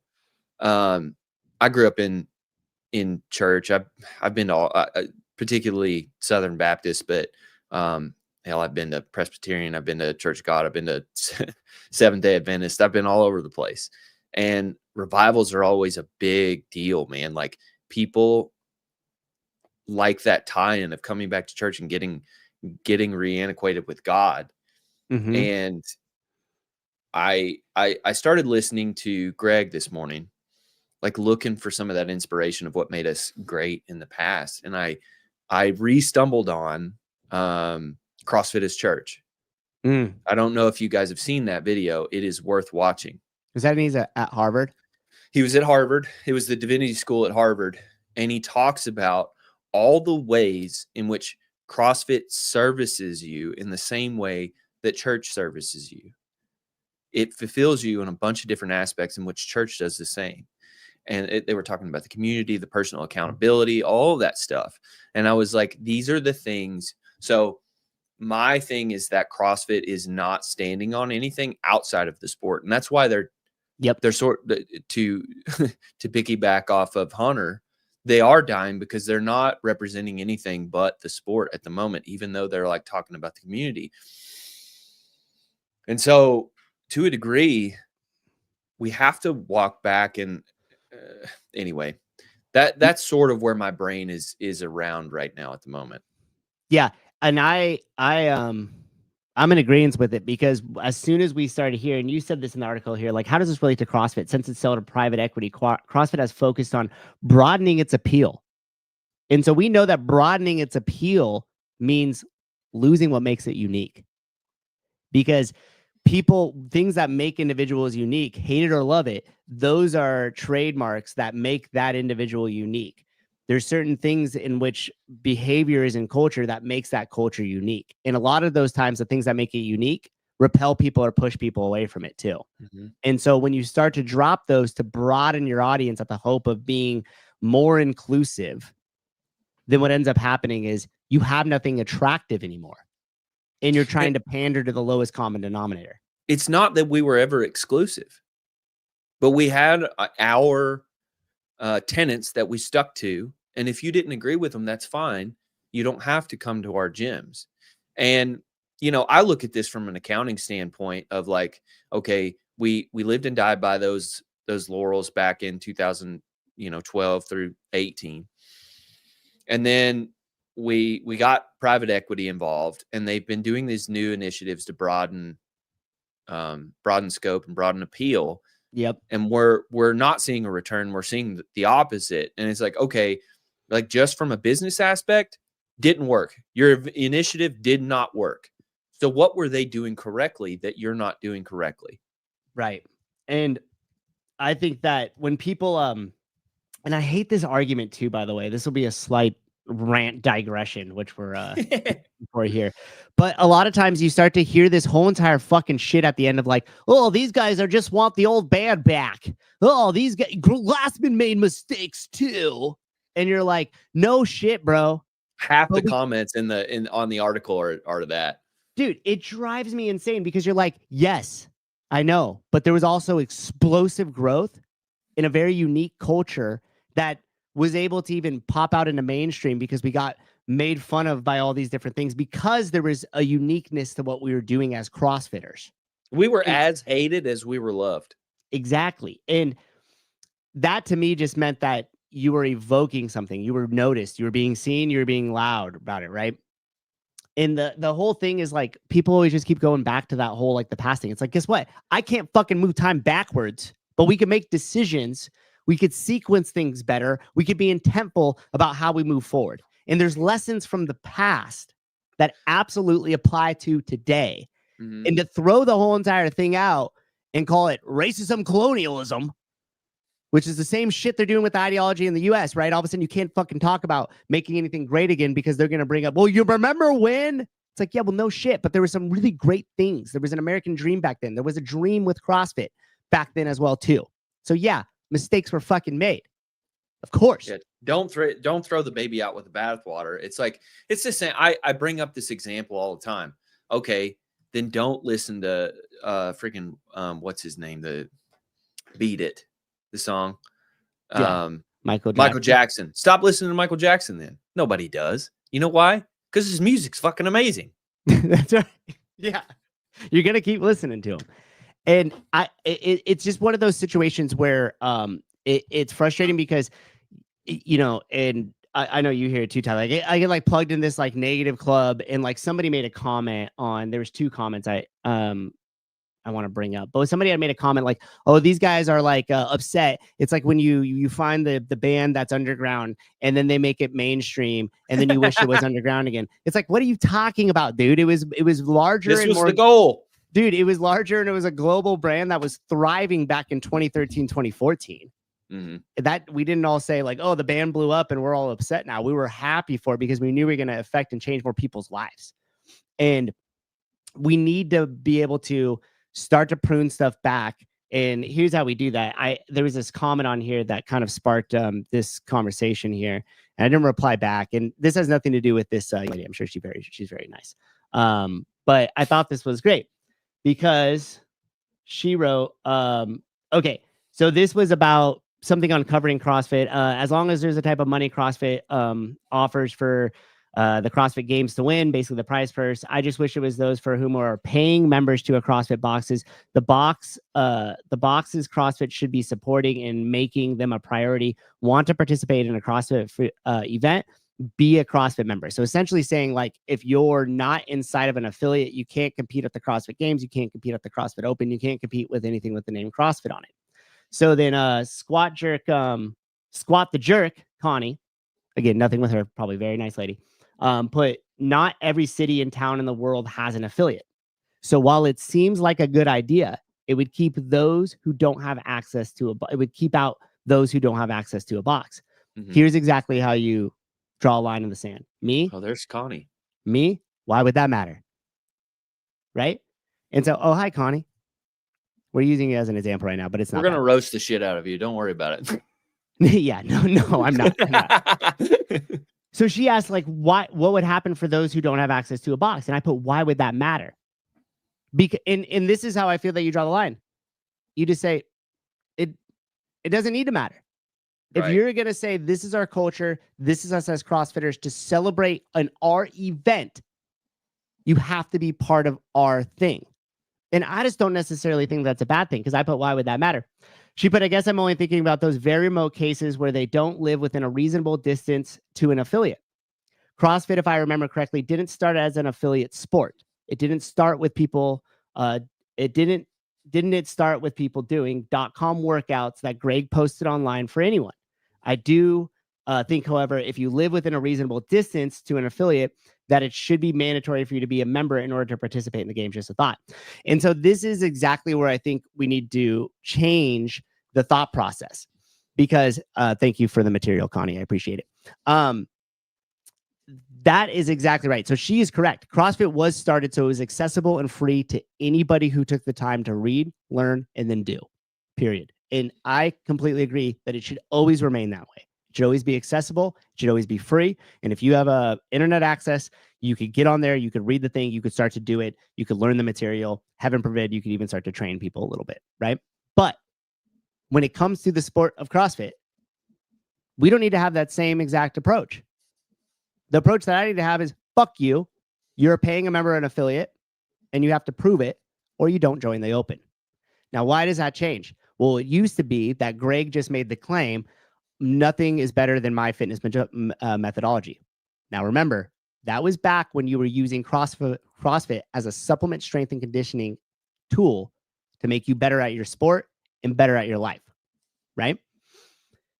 I grew up in church. I've been to particularly Southern Baptist, but hell, I've been to Presbyterian, I've been to Church of God, I've been to Seventh-day Adventist, I've been all over the place. And revivals are always a big deal, man. Like, people like that tie-in of coming back to church and getting reacquainted with God. And I started listening to Greg this morning, like looking for some of that inspiration of what made us great in the past. And I re-stumbled on CrossFit as Church. I don't know if you guys have seen that video. It is worth watching. Is that he's at Harvard? He was at Harvard. It was the divinity school at Harvard. And he talks about all the ways in which CrossFit services you in the same way that church services you. It fulfills you in a bunch of different aspects in which church does the same. And they were talking about the community, the personal accountability, all of that stuff. And I was like, these are the things. So my thing is that CrossFit is not standing on anything outside of the sport. And that's why they're sort to piggyback off of Hunter. They are dying because they're not representing anything but the sport at the moment, even though they're like talking about the community. And so to a degree, we have to walk back and anyway, that's sort of where my brain is around right now at the moment. Yeah. And I'm in agreement with it, because as soon as we started here, and you said this in the article here, like, how does this relate to CrossFit? Since it's sold to private equity, CrossFit has focused on broadening its appeal. And so we know that broadening its appeal means losing what makes it unique, because things that make individuals unique, hate it or love it, those are trademarks that make that individual unique. There's certain things in which behaviors and culture that makes that culture unique. And a lot of those times, the things that make it unique repel people or push people away from it too. And so when you start to drop those to broaden your audience at the hope of being more inclusive, then what ends up happening is you have nothing attractive anymore. And you're trying to pander to the lowest common denominator. It's not that we were ever exclusive, but we had our tenets that we stuck to. And if you didn't agree with them, that's fine. You don't have to come to our gyms. And, I look at this from an accounting standpoint of like, okay, we lived and died by those laurels back in 2012 through 18. And then we got private equity involved, and they've been doing these new initiatives to broaden scope and broaden appeal. Yep. And we're not seeing a return. We're seeing the opposite. And it's like, okay, like, just from a business aspect, didn't work. Your initiative did not work. So what were they doing correctly that you're not doing correctly? Right. And I think that when people, and I hate this argument too, by the way, this will be a slight rant digression, which we're for here. But a lot of times you start to hear this whole entire fucking shit at the end of like, oh, these guys are just want the old band back. Oh, these guys, Glassman made mistakes too. And you're like, no shit, bro. Half the comments on the article are that. Dude, it drives me insane, because you're like, yes, I know, but there was also explosive growth in a very unique culture that was able to even pop out in the mainstream, because we got made fun of by all these different things, because there was a uniqueness to what we were doing as CrossFitters. We were as hated as we were loved. Exactly. And that to me just meant that you were evoking something. You were noticed. You were being seen. You were being loud about it, right? And the whole thing is like people always just keep going back to that whole like the past thing. It's like, guess what? I can't fucking move time backwards, but we can make decisions. We could sequence things better. We could be intentful about how we move forward. And there's lessons from the past that absolutely apply to today. Mhm. And to throw the whole entire thing out and call it racism colonialism, which is the same shit they're doing with the ideology in the US, right? All of a sudden you can't fucking talk about making anything great again because they're going to bring up, well, you remember when? It's like, yeah, well, no shit. But there were some really great things. There was an American dream back then. There was a dream with CrossFit back then as well, too. So yeah, mistakes were fucking made. Of course. Yeah, don't throw the baby out with the bathwater. It's like, it's the same. I bring up this example all the time. Okay, then don't listen to freaking what's his name? The Beat It, the song. Yeah, Michael Jackson. Stop listening to Michael Jackson then. Nobody does. You know why? Because his music's fucking amazing. That's right. Yeah. You're gonna keep listening to him. And it's just one of those situations where it's frustrating because you know, and I know you hear it too, Tyler. I get like plugged in this like negative club, and like somebody made a comment on. There was 2 comments I want to bring up, but somebody had made a comment like, "Oh, these guys are like upset." It's like when you find the band that's underground, and then they make it mainstream, and then you wish it was underground again. It's like, what are you talking about, dude? It was larger. This and was more, the goal, dude. It was larger, and it was a global brand that was thriving back in 2013, 2014. Mm-hmm. That we didn't all say like, oh, the band blew up and we're all upset now. We were happy for it because we knew we were going to affect and change more people's lives. And we need to be able to start to prune stuff back. And here's how we do that. There was this comment on here that kind of sparked this conversation here, and I didn't reply back. And this has nothing to do with this lady. I'm sure she's very nice. But I thought this was great because she wrote, okay, so this was about something uncovering CrossFit. As long as there's a type of money CrossFit offers for the CrossFit Games to win, basically the prize purse. I just wish it was those for whom are paying members to a CrossFit boxes. The boxes CrossFit should be supporting and making them a priority. Want to participate in a CrossFit event? Be a CrossFit member. So essentially saying like, if you're not inside of an affiliate, you can't compete at the CrossFit Games. You can't compete at the CrossFit Open. You can't compete with anything with the name CrossFit on it. So then Squat the Jerk, Connie, again, nothing with her, probably very nice lady, put, not every city and town in the world has an affiliate. So while it seems like a good idea, it would keep those who don't have access to it would keep out those who don't have access to a box. Mm-hmm. Here's exactly how you draw a line in the sand. Me? Oh, there's Connie. Me? Why would that matter? Right? And so, oh, hi, Connie. We're using it as an example right now, but it's not. We're going to roast the shit out of you. Don't worry about it. Yeah, no, I'm not. So she asked, like, what would happen for those who don't have access to a box? And I put, why would that matter? Because, and this is how I feel that you draw the line. You just say, it doesn't need to matter. Right. If you're going to say, this is our culture, this is us as CrossFitters to celebrate our event, you have to be part of our thing. And I just don't necessarily think that's a bad thing because I put, why would that matter? She put, I guess I'm only thinking about those very remote cases where they don't live within a reasonable distance to an affiliate. CrossFit, if I remember correctly, didn't start as an affiliate sport. It didn't start with people. Didn't it start with people doing .com workouts that Greg posted online for anyone? I do think, however, if you live within a reasonable distance to an affiliate, that it should be mandatory for you to be a member in order to participate in the game. Just a thought. And so this is exactly where I think we need to change the thought process, because thank you for the material, Connie. I appreciate it. That is exactly right. So she is correct. CrossFit was started so it was accessible and free to anybody who took the time to read, learn, and then do, period. And I completely agree that it should always remain that way. It should always be accessible. It should always be free. And if you have internet access, you could get on there. You could read the thing. You could start to do it. You could learn the material. Heaven forbid, you could even start to train people a little bit, right? But when it comes to the sport of CrossFit, we don't need to have that same exact approach. The approach that I need to have is, fuck you. You're paying a member an affiliate, and you have to prove it, or you don't join the Open. Now, why does that change? Well, it used to be that Greg just made the claim, nothing is better than my fitness methodology. Now, remember, That was back when you were using CrossFit as a supplement strength and conditioning tool to make you better at your sport and better at your life, right?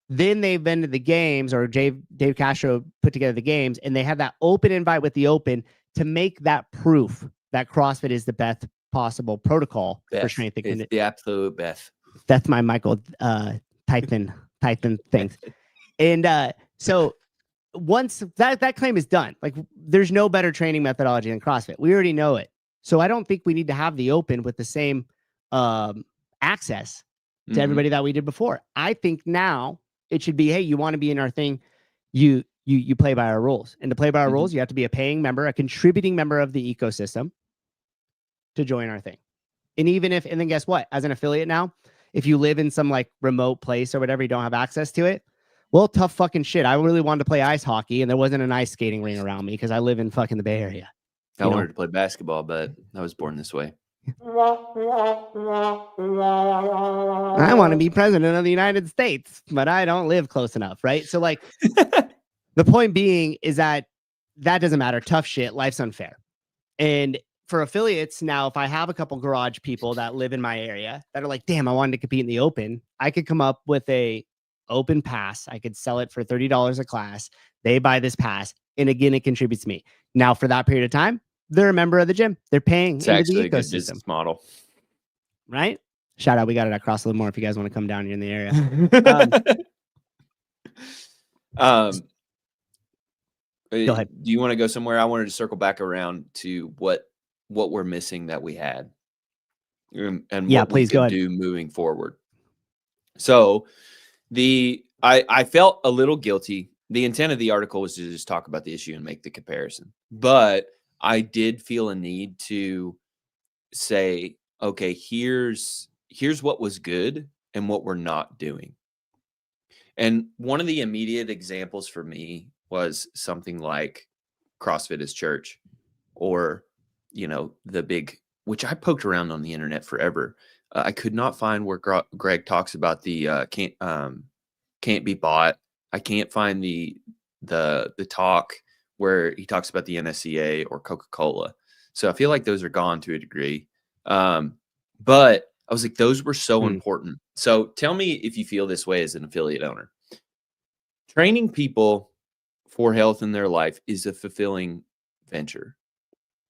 Then they've been to the games, or Dave Castro put together the games, and they had that open invite with the Open to make that proof that CrossFit is the best possible protocol for strength and conditioning. The absolute best. That's my Michael Tyson things. And so once that claim is done, like there's no better training methodology than CrossFit. We already know it. So I don't think we need to have the Open with the same access to everybody that we did before. I think now it should be, hey, you want to be in our thing, you play by our rules. And to play by our rules, you have to be a paying member, a contributing member of the ecosystem to join our thing. And even if, and then guess what? As an affiliate now, if you live in some like remote place or whatever, you don't have access to it. Well, tough fucking shit. I really wanted to play ice hockey and there wasn't an ice skating ring around me because I live in fucking the Bay Area. I wanted to play basketball, but I was born this way. I want to be president of the United States, but I don't live close enough, right? So like the point being is that doesn't matter. Tough shit. Life's unfair. And for affiliates now, if I have a couple garage people that live in my area that are like, damn, I wanted to compete in the Open, I could come up with a Open pass. I could sell it for $30 a class. They buy this pass. And again, it contributes to me. Now for that period of time, they're a member of the gym. They're paying It's into actually the a good ecosystem business model. Right? Shout out. We got it at Cross Livermore if you guys want to come down here in the area. Go ahead. Do you want to go somewhere? I wanted to circle back around to what we're missing that we had, and what please we go could ahead. do moving forward. So I felt a little guilty. The intent of the article was to just talk about the issue and make the comparison, but I did feel a need to say, okay, here's what was good and what we're not doing. And one of the immediate examples for me was something like CrossFit as church, or, the big, which I poked around on the internet forever. I could not find where Greg talks about the can't be bought. I can't find the talk where he talks about the NSCA or Coca-Cola. So I feel like those are gone to a degree. But I was like, those were so important. So tell me if you feel this way as an affiliate owner. Training people for health in their life is a fulfilling venture.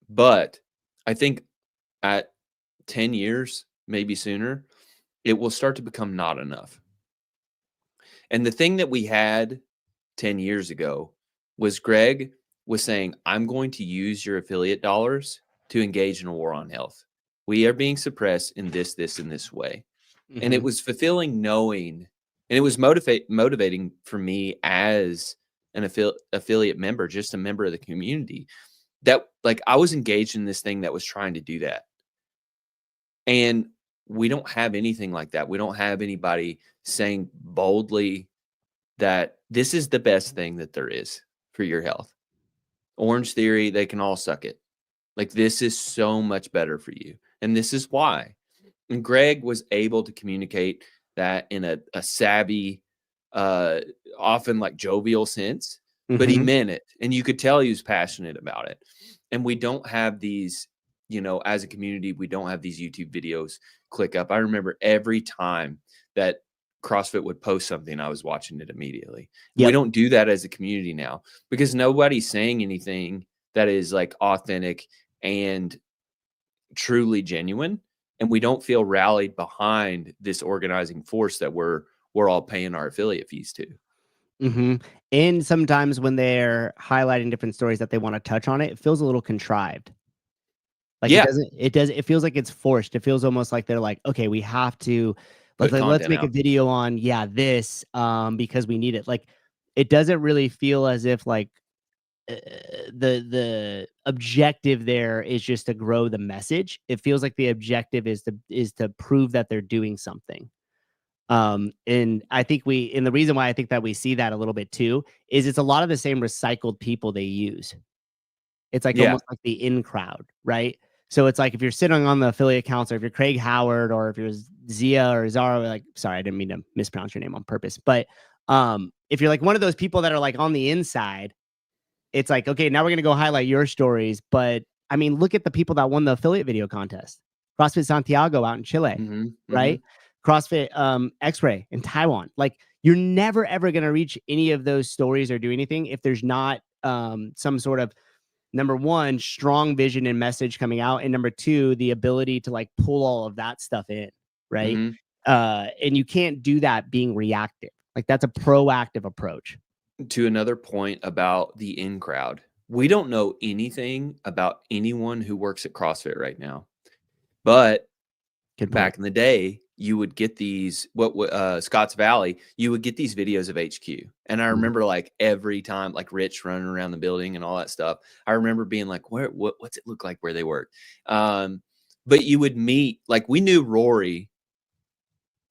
But I think at 10 years, maybe sooner, it will start to become not enough. And the thing that we had 10 years ago was Greg was saying, I'm going to use your affiliate dollars to engage in a war on health. We are being suppressed in this, and this way. And it was fulfilling knowing, and it was motivating for me as an affiliate member, just a member of the community, that like I was engaged in this thing that was trying to do that. And we don't have anything like that. We don't have anybody saying boldly that this is the best thing that there is for your health. Orange Theory, they can all suck it. Like, this is so much better for you. And this is why. And Greg was able to communicate that in a savvy, often like jovial sense, but he meant it. And you could tell he was passionate about it. And we don't have these, as a community, we don't have these YouTube videos click up. I remember every time that CrossFit would post something, I was watching it immediately. Yep. We don't do that as a community now because nobody's saying anything that is like authentic and truly genuine. And we don't feel rallied behind this organizing force that we're all paying our affiliate fees to. And sometimes when they're highlighting different stories that they want to touch on it feels a little contrived. Like it feels like it's forced. It feels almost like they're like, okay, we have to let's make a video on this because we need it. Like, it doesn't really feel as if like the objective there is just to grow the message. It feels like the objective is to prove that they're doing something. And I think the reason why I think that we see that a little bit too is it's a lot of the same recycled people they use. It's like almost like the in crowd, right? So it's like if you're sitting on the affiliate council, if you're Craig Howard or if you're Zia or Zara, like, sorry, I didn't mean to mispronounce your name on purpose. But if you're like one of those people that are like on the inside it's like, okay, now we're going to go highlight your stories. But I mean, look at the people that won the affiliate video contest. CrossFit Santiago out in Chile, right? CrossFit X-Ray in Taiwan. Like, you're never, ever going to reach any of those stories or do anything if there's not some sort of, number one, strong vision and message coming out. And number two, the ability to like pull all of that stuff in, right? And you can't do that being reactive. Like, that's a proactive approach. To another point about the in crowd, we don't know anything about anyone who works at CrossFit right now. But back in the day, you would get these, Scotts Valley, you would get these videos of HQ. And I remember like every time, like Rich running around the building and all that stuff, I remember being like, what's it look like where they work? But you would meet, like, we knew Rory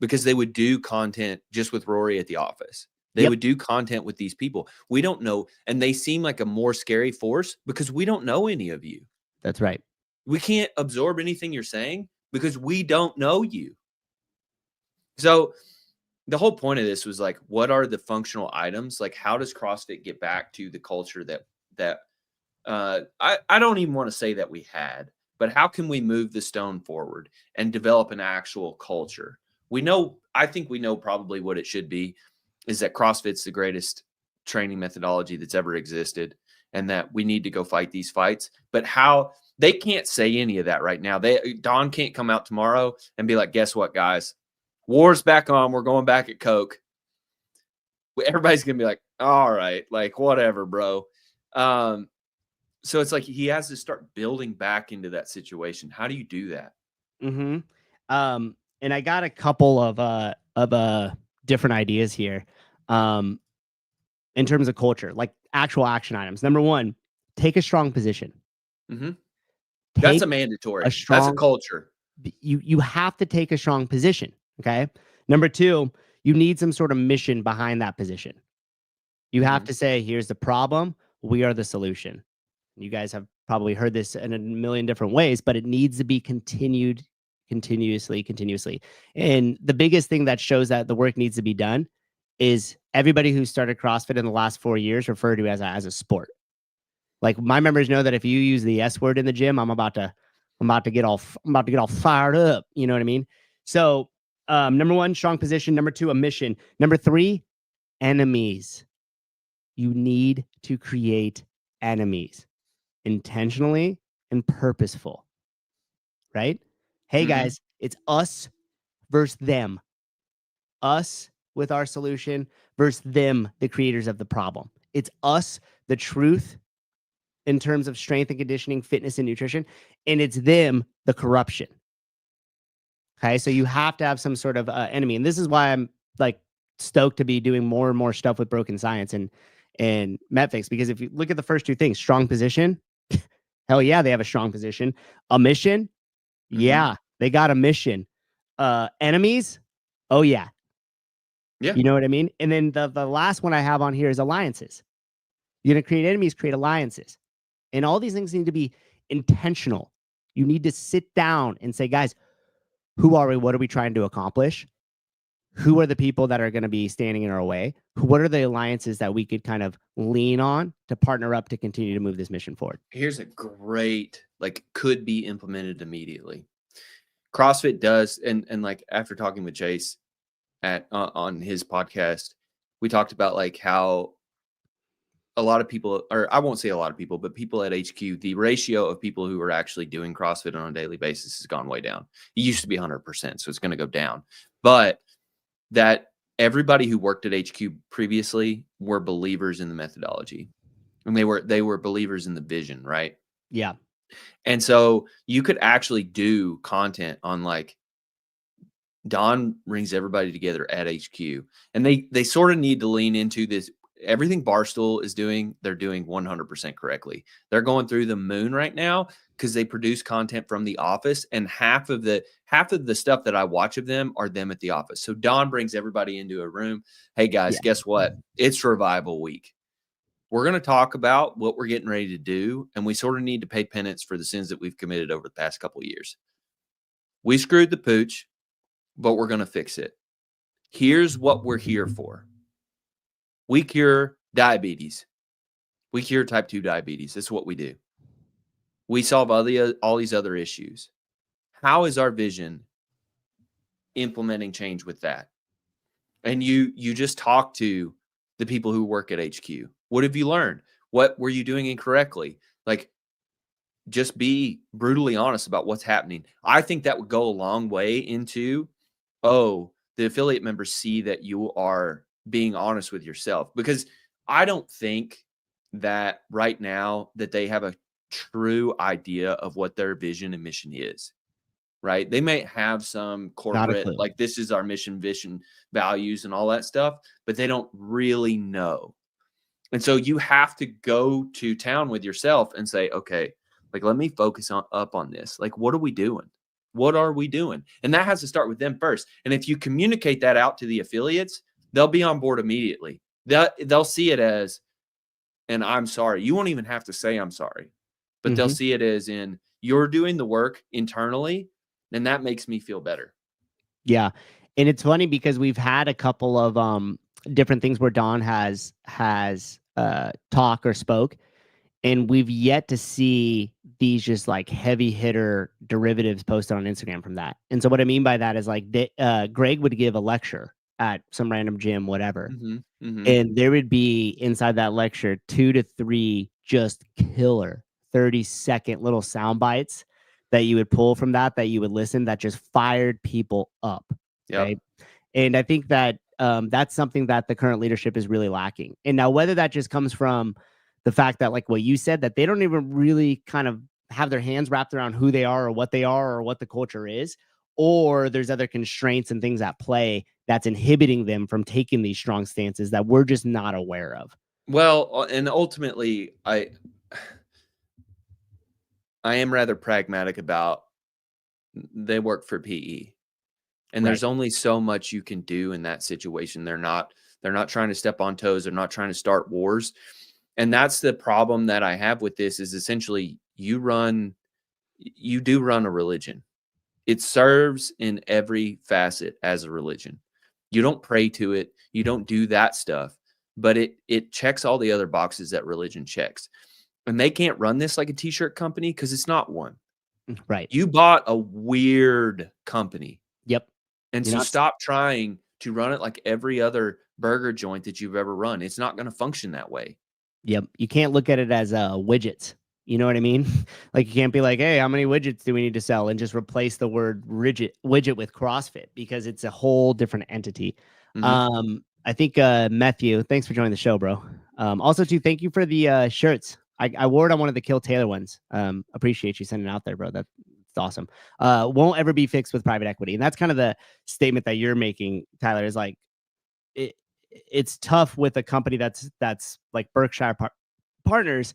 because they would do content just with Rory at the office. They would do content with these people. We don't know. And they seem like a more scary force because we don't know any of you. That's right. We can't absorb anything you're saying because we don't know you. So the whole point of this was like, what are the functional items? Like, how does CrossFit get back to the culture that I don't even want to say that we had, but how can we move the stone forward and develop an actual culture? I think we know probably what it should be, is that CrossFit's the greatest training methodology that's ever existed and that we need to go fight these fights. But how? They can't say any of that right now. Don can't come out tomorrow and be like, guess what, guys? War's back on. We're going back at Coke. Everybody's going to be like, all right, like, whatever, bro. So it's like he has to start building back into that situation. How do you do that? And I got a couple of different ideas here in terms of culture, like actual action items. Number one, take a strong position. That's a mandatory. That's a culture. You have to take a strong position. Okay. Number two, you need some sort of mission behind that position. You have to say, here's the problem. We are the solution. You guys have probably heard this in a million different ways, but it needs to be continuously. And the biggest thing that shows that the work needs to be done is everybody who started CrossFit in the last 4 years referred to it as a sport. Like, my members know that if you use the S word in the gym, I'm about to get all fired up. You know what I mean? So, number one, strong position. Number two, a mission. Number three, enemies. You need to create enemies intentionally and purposeful, right? Hey guys, it's us versus them. Us with our solution versus them, the creators of the problem. It's us, the truth, in terms of strength and conditioning, fitness and nutrition, and it's them, the corruption. Okay, so you have to have some sort of enemy, and this is why I'm like stoked to be doing more and more stuff with Broken Science and MetFix, because if you look at the first two things, strong position, hell yeah, they have a strong position. A mission, yeah, they got a mission. Enemies, oh yeah. You know what I mean? And then the last one I have on here is alliances. You're gonna create enemies, create alliances. And all these things need to be intentional. You need to sit down and say, guys, who are we? What are we trying to accomplish? Who are the people that are going to be standing in our way? What are the alliances that we could kind of lean on to partner up to continue to move this mission forward? Here's a great, like, could be implemented immediately. CrossFit does, and like after talking with Chase on his podcast, we talked about like how a lot of people, or I won't say a lot of people, but people at HQ, the ratio of people who are actually doing CrossFit on a daily basis has gone way down. It used to be 100%, so it's going to go down. But that everybody who worked at HQ previously were believers in the methodology, and they were believers in the vision, right? Yeah. And so you could actually do content on, like, Don brings everybody together at HQ, and they sort of need to lean into this. Everything Barstool is doing, they're doing 100% correctly. They're going through the moon right now because they produce content from the office, and half of the stuff that I watch of them are them at the office. So Don brings everybody into a room. Hey guys, guess what? It's revival week. We're going to talk about what we're getting ready to do, and we sort of need to pay penance for the sins that we've committed over the past couple of years. We screwed the pooch, but we're going to fix it. Here's what we're here for. We cure diabetes. We cure type 2 diabetes. That's what we do. We solve all these other issues. How is our vision implementing change with that? And you just talk to the people who work at HQ. What have you learned? What were you doing incorrectly? Like, just be brutally honest about what's happening. I think that would go a long way into, the affiliate members see that you are being honest with yourself, because I don't think that right now that they have a true idea of what their vision and mission is. Right? They may have some corporate, clue. like, this is our mission, vision, values, and all that stuff, but they don't really know. And so you have to go to town with yourself and say, okay, like, let me focus up on this. Like, what are we doing? What are we doing? And that has to start with them first. And if you communicate that out to the affiliates, they'll be on board immediately. They'll see it as, and I'm sorry. You won't even have to say I'm sorry, but they'll see it as in, you're doing the work internally, and that makes me feel better. Yeah. And it's funny because we've had a couple of different things where Don has talk or spoke, and we've yet to see these just like heavy hitter derivatives posted on Instagram from that. And so what I mean by that is, like, Greg would give a lecture at some random gym, whatever. And there would be inside that lecture 2 to 3 just killer 30-second little sound bites that you would pull from that you would listen, that just fired people up. Yep. Right. And I think that that's something that the current leadership is really lacking. And now, whether that just comes from the fact that, like what you said, that they don't even really kind of have their hands wrapped around who they are or what the culture is, or there's other constraints and things at play that's inhibiting them from taking these strong stances that we're just not aware of. Well, and ultimately, I am rather pragmatic about, they work for PE, and there's only so much you can do in that situation. They're not trying to step on toes. They're not trying to start wars. And that's the problem that I have with this, is essentially you do run a religion. It serves in every facet as a religion. You don't pray to it. You don't do that stuff, but it checks all the other boxes that religion checks. And they can't run this like a t-shirt company, because it's not one. Right. You bought a weird company. Yep. And so stop trying to run it like every other burger joint that you've ever run. It's not going to function that way. Yep. You can't look at it as widgets. You know what I mean? Like, you can't be like, hey, how many widgets do we need to sell? And just replace the word widget with CrossFit, because it's a whole different entity. I think Matthew, thanks for joining the show, bro. Also, too, thank you for the shirts. I wore it on one of the Kill Taylor ones. Appreciate you sending it out there, bro. That's awesome. Won't ever be fixed with private equity. And that's kind of the statement that you're making, Tyler, is like, it's tough with a company that's like Berkshire Partners,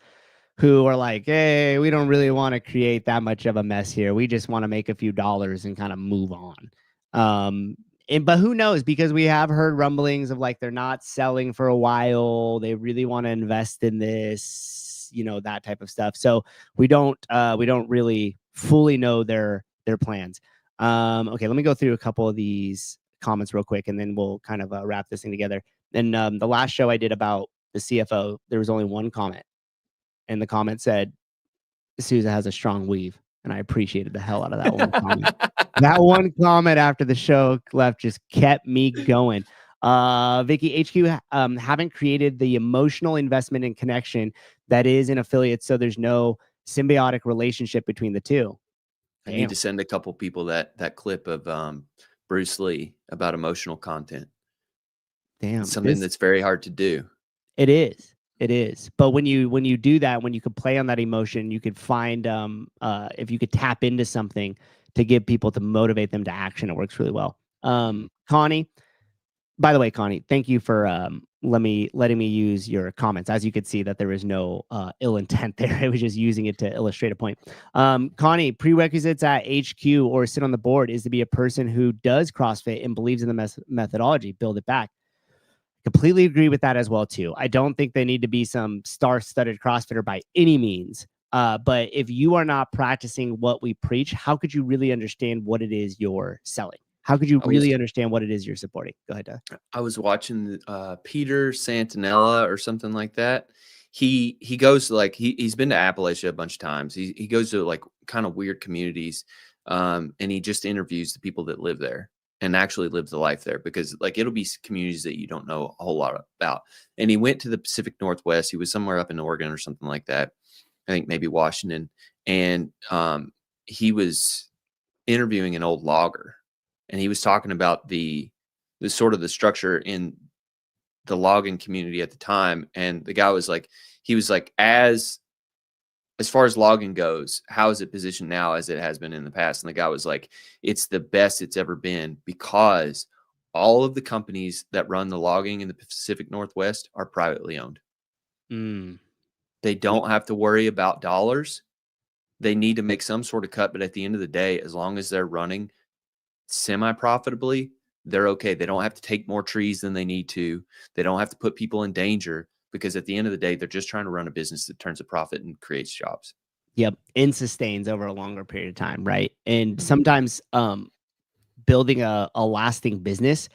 who are like, hey, we don't really want to create that much of a mess here. We just want to make a few dollars and kind of move on. But who knows? Because we have heard rumblings of, like, they're not selling for a while. They really want to invest in this, that type of stuff. So we don't really fully know their plans. Okay, let me go through a couple of these comments real quick, and then we'll kind of wrap this thing together. And the last show I did about the CFO, there was only one comment, and the comment said, Souza has a strong weave. And I appreciated the hell out of that one comment. That one comment after the show left just kept me going. Vicky, HQ haven't created the emotional investment and connection that is in affiliates, so there's no symbiotic relationship between the two. I need to send a couple people that clip of Bruce Lee about emotional content. Damn, it's something that's very hard to do. It is. It is. But when you do that, when you could play on that emotion, you could find if you could tap into something to give people, to motivate them to action, it works really well. Connie, by the way, Connie, thank you for letting me use your comments. As you could see, that there is no ill intent there. I was just using it to illustrate a point. Connie, prerequisites at HQ or sit on the board is to be a person who does CrossFit and believes in the methodology. Build it back. Completely agree with that as well, too. I don't think they need to be some star-studded CrossFitter by any means. But if you are not practicing what we preach, how could you really understand what it is you're selling? How could you really understand what it is you're supporting? Go ahead, Doug. I was watching Peter Santinella or something like that. he goes to like he's been to Appalachia a bunch of times. He goes to like kind of weird communities, and he just interviews the people that live there and actually live the life there, because like it'll be communities that you don't know a whole lot about. And he went to the Pacific Northwest. He was somewhere up in Oregon or something like that. I think maybe Washington. And he was interviewing an old logger, and he was talking about the sort of the structure in the logging community at the time. And the guy was like, he was like, as far as logging goes, how is it positioned now as it has been in the past? And the guy was like, it's the best it's ever been, because all of the companies that run the logging in the Pacific Northwest are privately owned. They don't have to worry about dollars. They need to make some sort of cut, but at the end of the day, as long as they're running semi-profitably, they're okay. They don't have to take more trees than they need to. They don't have to put people in danger, because at the end of the day, they're just trying to run a business that turns a profit and creates jobs. Yep. And sustains over a longer period of time. Right. And sometimes building a lasting business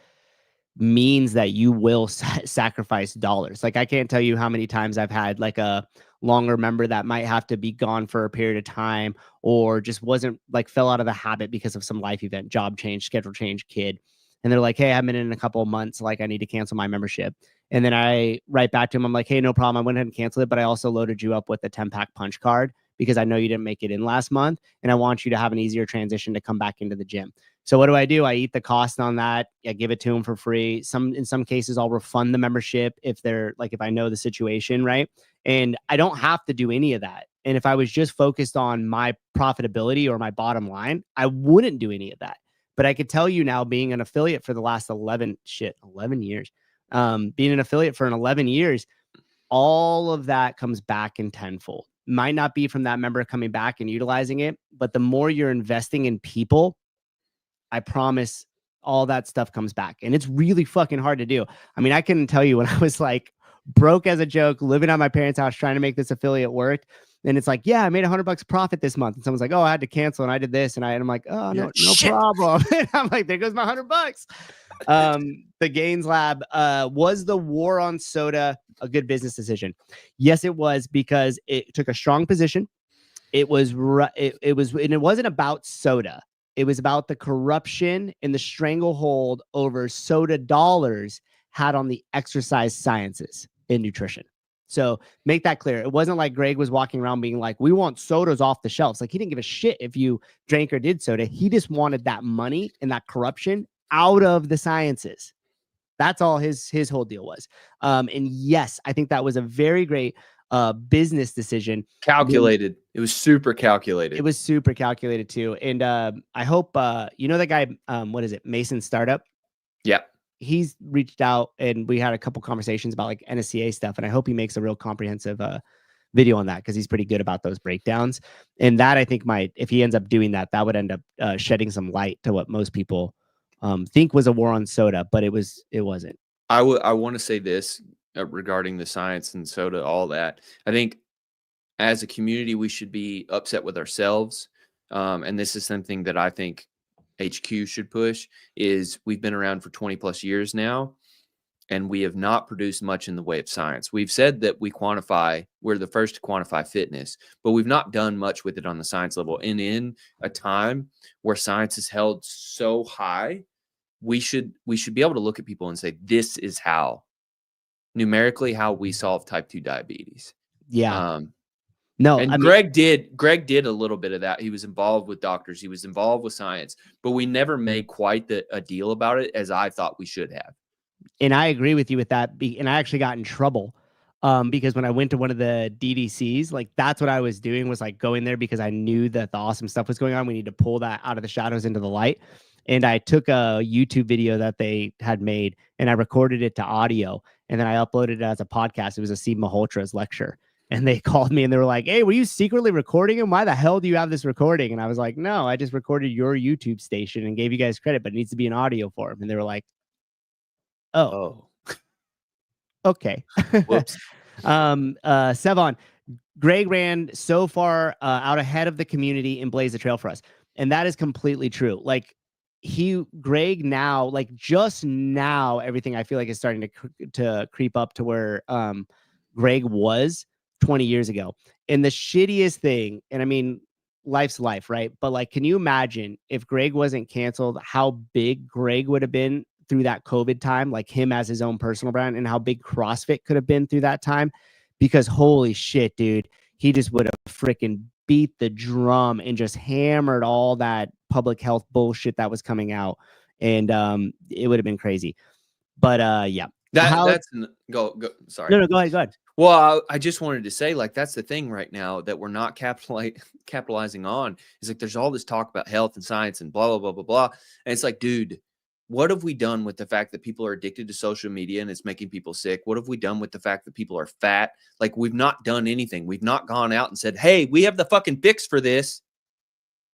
means that you will sacrifice dollars. Like, I can't tell you how many times I've had like a longer member that might have to be gone for a period of time, or just wasn't like, fell out of the habit because of some life event, job change, schedule change, kid. And they're like, hey, I'm in a couple of months. Like, I need to cancel my membership. And then I write back to him. I'm like, hey, no problem. I went ahead and canceled it, but I also loaded you up with a 10-pack punch card because I know you didn't make it in last month. And I want you to have an easier transition to come back into the gym. So what do? I eat the cost on that. I give it to them for free. In some cases, I'll refund the membership if they're like, if I know the situation, right? And I don't have to do any of that. And if I was just focused on my profitability or my bottom line, I wouldn't do any of that. But I could tell you now, being an affiliate for the last 11 years, being an affiliate for 11 years, all of that comes back in tenfold. Might not be from that member coming back and utilizing it, but the more you're investing in people, I promise all that stuff comes back. And it's really fucking hard to do. I mean, I can tell you when I was like broke as a joke, living at my parents' house, trying to make this affiliate work. And it's like, yeah, I made $100 profit this month. And someone's like, oh, I had to cancel and I did this. And I'm like, oh, no problem. And I'm like, there goes my $100. The Gains Lab, was the war on soda a good business decision? Yes, it was, because it took a strong position. It was, and it wasn't about soda. It was about the corruption and the stranglehold over soda dollars had on the exercise sciences in nutrition. So make that clear. It wasn't like Greg was walking around being like, we want sodas off the shelves. Like, he didn't give a shit if you drank or did soda. He just wanted that money and that corruption out of the sciences. That's all his whole deal was. And yes, I think that was a very great business decision. Calculated. It was super calculated. It was super calculated too. And I hope, you know, that guy, what is it? Mason Startup. Yeah. He's reached out and we had a couple conversations about like NSCA stuff. And I hope he makes a real comprehensive video on that, because he's pretty good about those breakdowns. And that, I think, if he ends up doing that, that would end up shedding some light to what most people think was a war on soda, but it wasn't. I want to say this regarding the science and soda, all that. I think as a community, we should be upset with ourselves. And this is something that I think HQ should push, is we've been around for 20 plus years now, and we have not produced much in the way of science. We've said that we're the first to quantify fitness, but we've not done much with it on the science level. And in a time where science is held so high, we should be able to look at people and say, this is numerically how we solve type 2 diabetes. Yeah. No, and Greg did a little bit of that. He was involved with doctors. He was involved with science, but we never made quite a deal about it as I thought we should have. And I agree with you with that. And I actually got in trouble because when I went to one of the DDCs, like, that's what I was doing, was like going there because I knew that the awesome stuff was going on. We need to pull that out of the shadows into the light. And I took a YouTube video that they had made and I recorded it to audio, and then I uploaded it as a podcast. It was a Steve Malhotra's lecture. And they called me and they were like, hey, were you secretly recording him? Why the hell do you have this recording? And I was like, no, I just recorded your YouTube station and gave you guys credit, but it needs to be an audio form. And they were like, oh. Okay. Whoops. Sevon, Greg ran so far out ahead of the community and blazed the trail for us. And that is completely true. Like, Greg now, like, just now, everything I feel like is starting to creep up to where Greg was 20 years ago. And the shittiest thing, and I mean, life's life, right? But like, can you imagine if Greg wasn't canceled, how big Greg would have been through that COVID time, like him as his own personal brand, and how big CrossFit could have been through that time? Because holy shit, dude, he just would have freaking beat the drum and just hammered all that public health bullshit that was coming out. And it would have been crazy. But yeah. Go. Sorry. No, go ahead. Well, I just wanted to say, like, that's the thing right now that we're not capitalizing on. Is like there's all this talk about health and science and blah, blah, blah, blah, blah. And it's like, dude, what have we done with the fact that people are addicted to social media and it's making people sick? What have we done with the fact that people are fat? Like, we've not done anything. We've not gone out and said, hey, we have the fucking fix for this.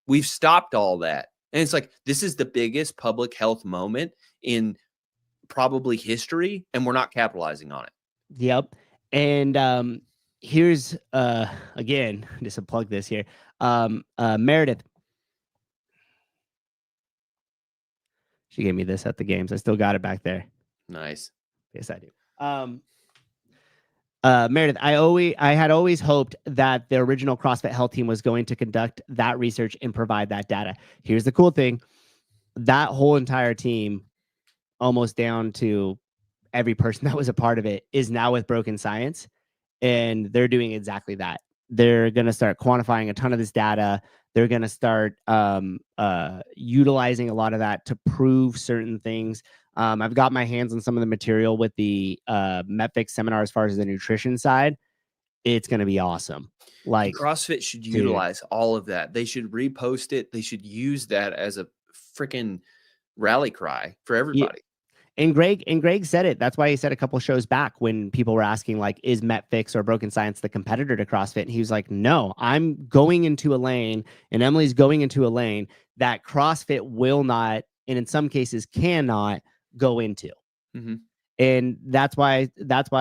We've stopped all that. And it's like, this is the biggest public health moment in probably history, and we're not capitalizing on it. Yep. And here's again, just to plug this here. Meredith. She gave me this at the games. I still got it back there. Nice. Yes, I do. Meredith, I had always hoped that the original CrossFit Health team was going to conduct that research and provide that data. Here's the cool thing. That whole entire team, almost down to every person that was a part of it, is now with Broken Science, and they're doing exactly that. They're going to start quantifying a ton of this data. They're going to start utilizing a lot of that to prove certain things. I've got my hands on some of the material with the MetFix seminar as far as the nutrition side. It's going to be awesome. Like, CrossFit should utilize all of that. They should repost it. They should use that as a freaking rally cry for everybody. Yeah. And Greg said it. That's why he said a couple shows back when people were asking, like, is MetFix or Broken Science the competitor to CrossFit? And he was like, no, I'm going into a lane, and Emily's going into a lane that CrossFit will not, and in some cases cannot, go into. Mm-hmm. And that's why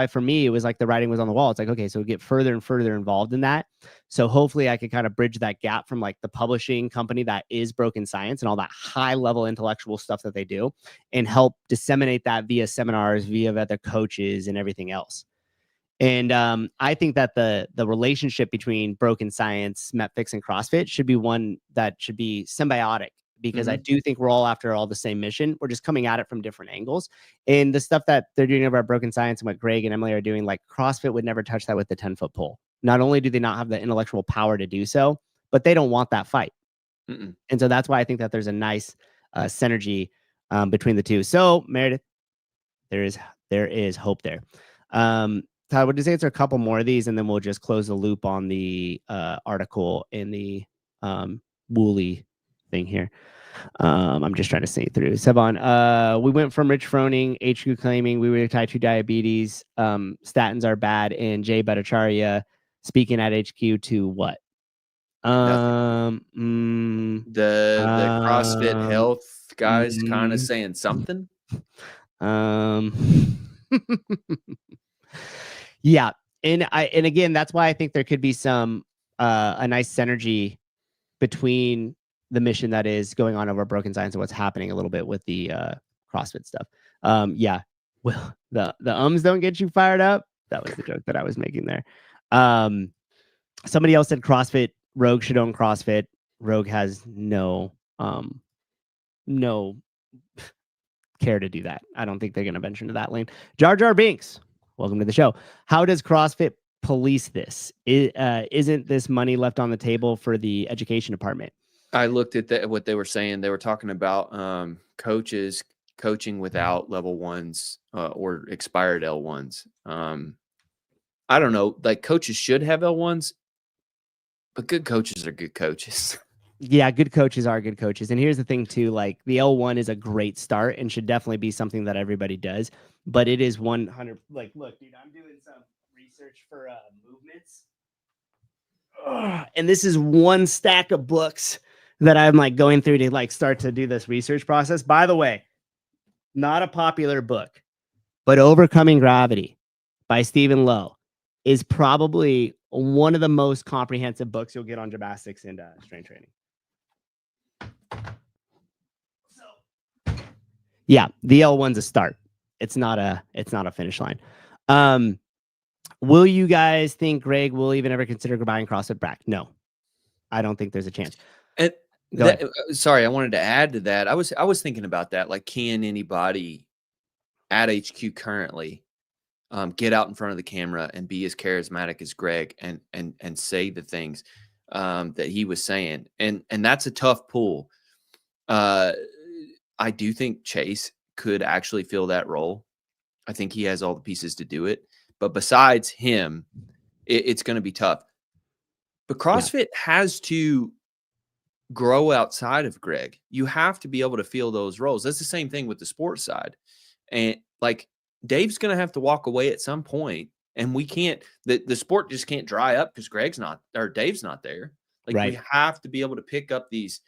for me, it was like the writing was on the wall. It's like, okay, so get further and further involved in that. So hopefully I could kind of bridge that gap from like the publishing company that is Broken Science and all that high level intellectual stuff that they do, and help disseminate that via seminars, via other coaches and everything else. And I think that the relationship between Broken Science, MetFix, and CrossFit should be one that should be symbiotic. Because I do think we're all after all the same mission. We're just coming at it from different angles. And the stuff that they're doing over at Broken Science and what Greg and Emily are doing, like CrossFit would never touch that with the 10-foot pole. Not only do they not have the intellectual power to do so, but they don't want that fight. And so that's why I think that there's a nice synergy between the two. So Meredith, there is hope there. Tyler, would you say it's a couple more of these, and then we'll just close the loop on the article in the Wooly thing here. I'm just trying to see through. Sevon, we went from Rich Froning, HQ claiming we were type 2 diabetes, statins are bad, and Jay Bhattacharya speaking at HQ to what? The CrossFit Health guys kind of saying something. Yeah, and again, that's why I think there could be some a nice synergy between the mission that is going on over Broken Science and what's happening a little bit with the CrossFit stuff. Yeah. Well, the ums don't get you fired up. That was the joke that I was making there. Somebody else said CrossFit, Rogue should own CrossFit. Rogue has no care to do that. I don't think they're going to venture into that lane. Jar Jar Binks, welcome to the show. How does CrossFit police this? Isn't this money left on the table for the education department? I looked at what they were saying. They were talking about coaches coaching without level ones or expired L1s. I don't know. Like, coaches should have L1s, but good coaches are good coaches. Yeah, good coaches are good coaches. And here's the thing too, like the L1 is a great start and should definitely be something that everybody does, but it is 100. Like, look, dude, I'm doing some research for movements. And this is one stack of books that I'm like going through to like start to do this research process. By the way, not a popular book, but Overcoming Gravity by Stephen Lowe is probably one of the most comprehensive books you'll get on gymnastics and strength training. So, yeah, the L1's a start. It's not a finish line. Will you guys think Greg will even ever consider buying CrossFit back? No, I don't think there's a chance. And Go ahead. sorry, I wanted to add to that. I was thinking about that. Like, can anybody at HQ currently get out in front of the camera and be as charismatic as Greg and say the things that he was saying? And that's a tough pull. I do think Chase could actually fill that role. I think he has all the pieces to do it. But besides him, it's going to be tough. But CrossFit has to grow outside of Greg. You have to be able to fill those roles. That's the same thing with the sports side. And like, Dave's going to have to walk away at some point, and we can't, the sport just can't dry up because Dave's not there. Like, Right. we have to be able to pick up these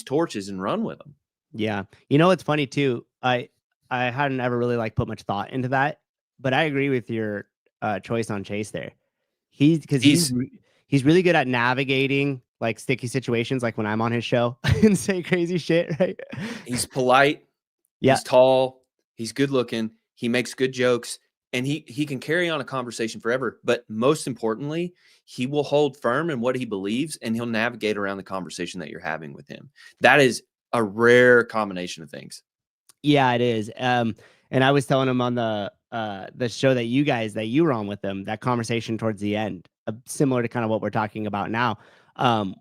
torches and run with them. Yeah. You know, it's funny too. I hadn't ever really like put much thought into that, but I agree with your choice on Chase there. He's really good at navigating like sticky situations, like when I'm on his show and say crazy shit, right? He's polite. Yeah. He's tall. He's good looking. He makes good jokes, and he can carry on a conversation forever. But most importantly, he will hold firm in what he believes, and he'll navigate around the conversation that you're having with him. That is a rare combination of things. Yeah, it is. And I was telling him on the show that you were on with them, that conversation towards the end, similar to kind of what we're talking about now,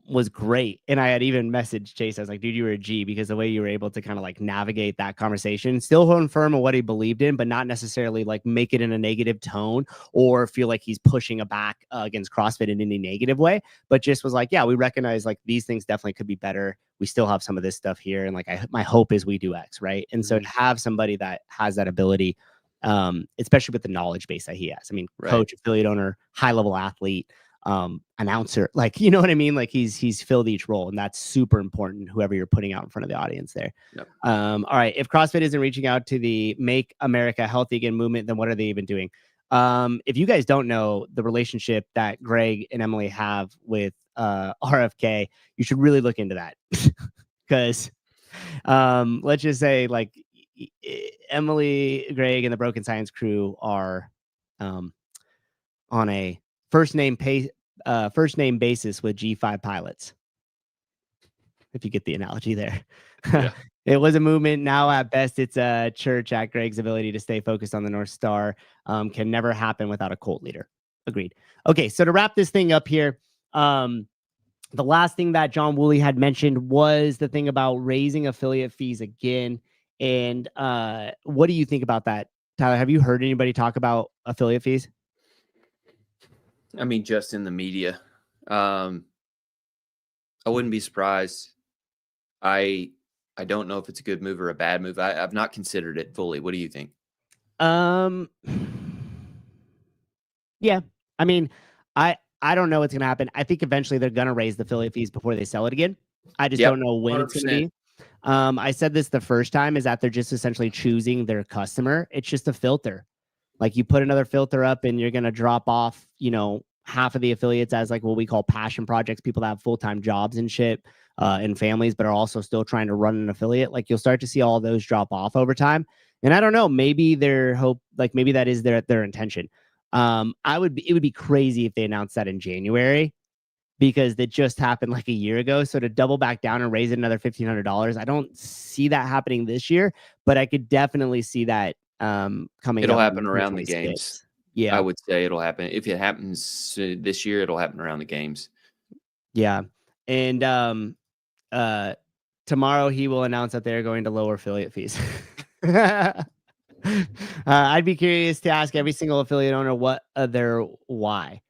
was great. And I had even messaged Chase. I was like, dude, you were a G, because the way you were able to kind of like navigate that conversation, still hold firm on what he believed in, but not necessarily like make it in a negative tone or feel like he's pushing a back against CrossFit in any negative way, but just was like, yeah, we recognize like these things definitely could be better. We still have some of this stuff here. And like, my hope is we do X, right? And so to have somebody that has that ability, especially with the knowledge base that he has. I mean, coach, affiliate owner, high level athlete, announcer, like, you know what I mean? Like he's filled each role, and that's super important, whoever you're putting out in front of the audience there. Yep. All right. If CrossFit isn't reaching out to the Make America Healthy Again movement, then what are they even doing? If you guys don't know the relationship that Greg and Emily have with RFK, you should really look into that. Because let's just say like Emily, Greg, and the Broken Science crew are on a first name basis with G5 pilots. If you get the analogy there. Yeah. It was a movement. Now at best it's a church. At Greg's ability to stay focused on the North Star can never happen without a cult leader. Agreed. Okay, so to wrap this thing up here, the last thing that John Woolley had mentioned was the thing about raising affiliate fees again. And what do you think about that, Tyler? Have you heard anybody talk about affiliate fees? I mean, just in the media. I wouldn't be surprised. I don't know if it's a good move or a bad move. I've not considered it fully. What do you think? Yeah. I mean, I don't know what's going to happen. I think eventually they're going to raise the affiliate fees before they sell it again. I just don't know when 100%. It's going to be. I said this the first time, is that they're just essentially choosing their customer. It's just a filter. Like, you put another filter up and you're going to drop off, you know, half of the affiliates as like what we call passion projects, people that have full-time jobs and shit and families, but are also still trying to run an affiliate. Like, you'll start to see all those drop off over time. And I don't know, maybe their hope, like maybe that is their intention. It would be crazy if they announced that in January, because that just happened like a year ago. So to double back down and raise it another $1,500, I don't see that happening this year, but I could definitely see that coming. It'll happen around the games. Yeah, I would say it'll happen. If it happens this year, it'll happen around the games. Yeah. And tomorrow he will announce that they're going to lower affiliate fees. I'd be curious to ask every single affiliate owner what their why.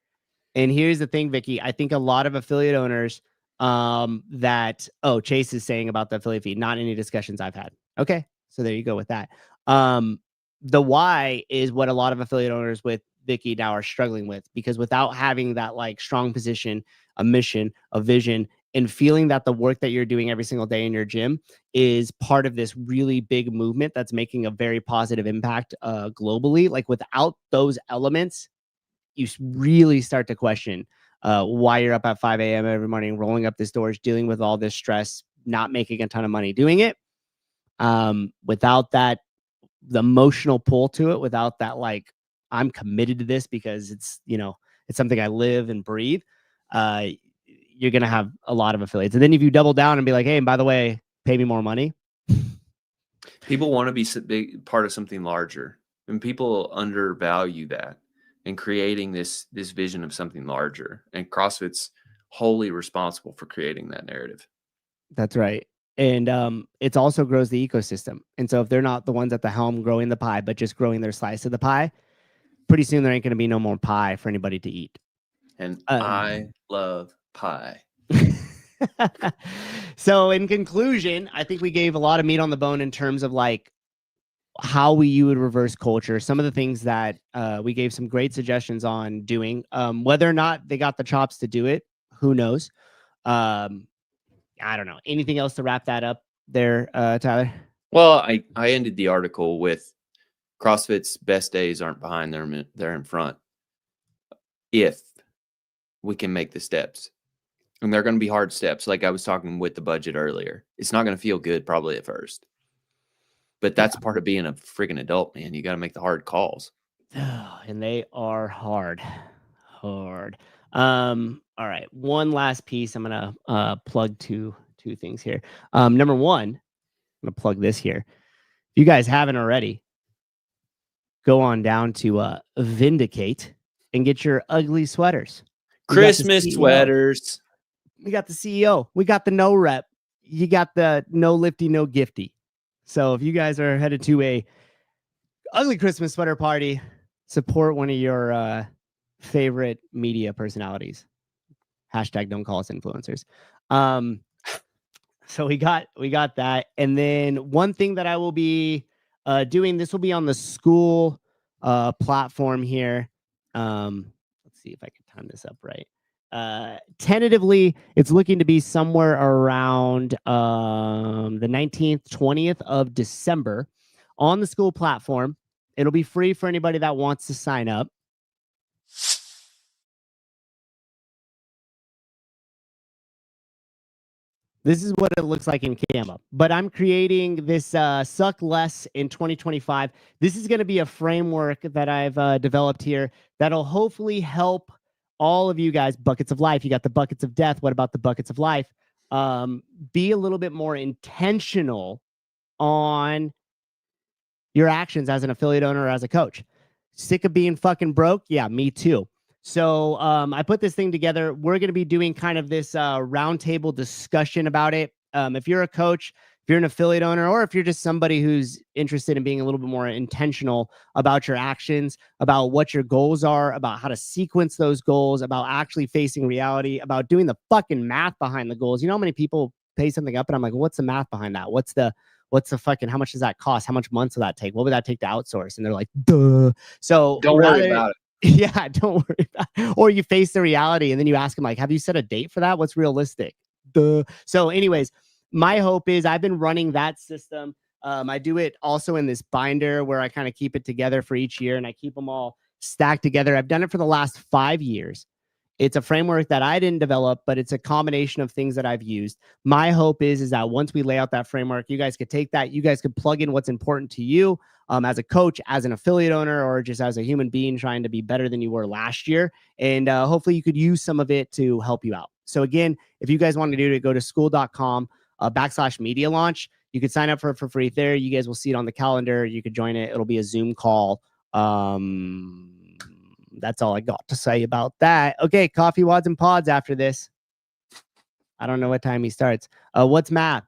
And here's the thing, Vicky. I think a lot of affiliate owners Chase is saying about the affiliate fee, not any discussions I've had. Okay, so there you go with that. The why is what a lot of affiliate owners with Vicky now are struggling with, because without having that like strong position, a mission, a vision, and feeling that the work that you're doing every single day in your gym is part of this really big movement that's making a very positive impact globally. Like, without those elements, you really start to question why you're up at 5 a.m. every morning, rolling up these doors, dealing with all this stress, not making a ton of money doing it. Without that, the emotional pull to it, without that like I'm committed to this because it's, it's something I live and breathe, you're going to have a lot of affiliates. And then if you double down and be like, hey, and by the way, pay me more money. People want to be part of something larger, and people undervalue that, and creating this vision of something larger. And CrossFit's wholly responsible for creating that narrative. That's right. And it also grows the ecosystem. And so if they're not the ones at the helm growing the pie, but just growing their slice of the pie, pretty soon there ain't going to be no more pie for anybody to eat. And I love pie. So in conclusion, I think we gave a lot of meat on the bone in terms of like how you would reverse culture. Some of the things that we gave some great suggestions on doing, whether or not they got the chops to do it, who knows? I don't know. Anything else to wrap that up there, Tyler? Well, I ended the article with CrossFit's best days aren't behind them, they're in front. If we can make the steps. And they're going to be hard steps. Like I was talking with the budget earlier. It's not going to feel good probably at first. But that's part of being a freaking adult, man. You got to make the hard calls. And they are hard. All right. One last piece. I'm going to plug two things here. Number one, I'm going to plug this here. If you guys haven't already, go on down to Vindicate and get your ugly sweaters. Christmas sweaters. We got the CEO. We got the no rep. You got the no lifty, no gifty. So if you guys are headed to a ugly Christmas sweater party, support one of your favorite media personalities. Hashtag don't call us influencers. So we got that. And then one thing that I will be doing, this will be on the school platform here. Let's see if I can time this up right. Tentatively, it's looking to be somewhere around the 19th, 20th of December on the school platform. It'll be free for anybody that wants to sign up. This is what it looks like in Canva, but I'm creating this suck less in 2025. This is going to be a framework that I've developed here that'll hopefully help all of you guys. Buckets of life. You got the buckets of death. What about the buckets of life? Be a little bit more intentional on your actions as an affiliate owner or as a coach. Sick of being fucking broke? Yeah, me too. So I put this thing together. We're going to be doing kind of this roundtable discussion about it. If you're a coach, if you're an affiliate owner, or if you're just somebody who's interested in being a little bit more intentional about your actions, about what your goals are, about how to sequence those goals, about actually facing reality, about doing the fucking math behind the goals. You know how many people pay something up and I'm like, what's the math behind that? What's the fucking, how much does that cost? How much months will that take? What would that take to outsource? And they're like, duh. So don't worry about it. Yeah, don't worry about it. Or you face the reality and then you ask them like, have you set a date for that? What's realistic? Duh. So anyways, my hope is I've been running that system. I do it also in this binder where I kind of keep it together for each year and I keep them all stacked together. I've done it for the last 5 years. It's a framework that I didn't develop, but it's a combination of things that I've used. My hope is that once we lay out that framework, you guys could take that, you guys could plug in what's important to you as a coach, as an affiliate owner, or just as a human being trying to be better than you were last year. And hopefully you could use some of it to help you out. So again, if you guys want to do it, go to school.com/media launch. You could sign up for it for free there. You guys will see it on the calendar. You could join it. It'll be a Zoom call. That's all I got to say about that. Okay, coffee, wads, and pods after this. I don't know what time he starts. What's math?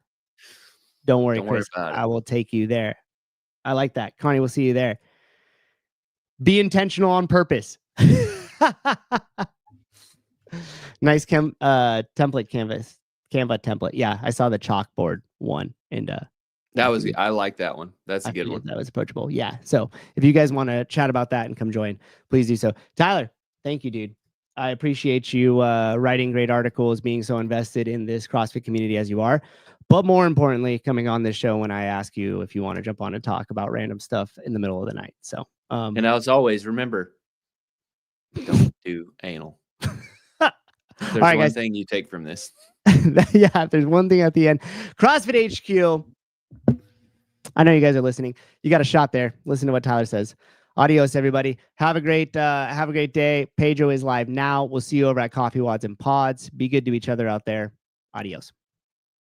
Don't worry, Chris. I will take you there. I like that. Connie, we'll see you there. Be intentional on purpose. Nice template canvas. Canva template. Yeah, I saw the chalkboard one. And I like that one. That's a good one. That was approachable. Yeah. So if you guys want to chat about that and come join, please do so. Tyler, thank you, dude. I appreciate you writing great articles, being so invested in this CrossFit community as you are. But more importantly, coming on this show when I ask you if you want to jump on and talk about random stuff in the middle of the night. So, and as always, remember, don't do anal. There's right, one guys. thing you take from this. Yeah, there's one thing at the end. CrossFit HQ. I know you guys are listening. You got a shot there. Listen to what Tyler says. Adios, everybody. Have a great day. Pedro is live now. We'll see you over at Coffee Wads and Pods. Be good to each other out there. Adios.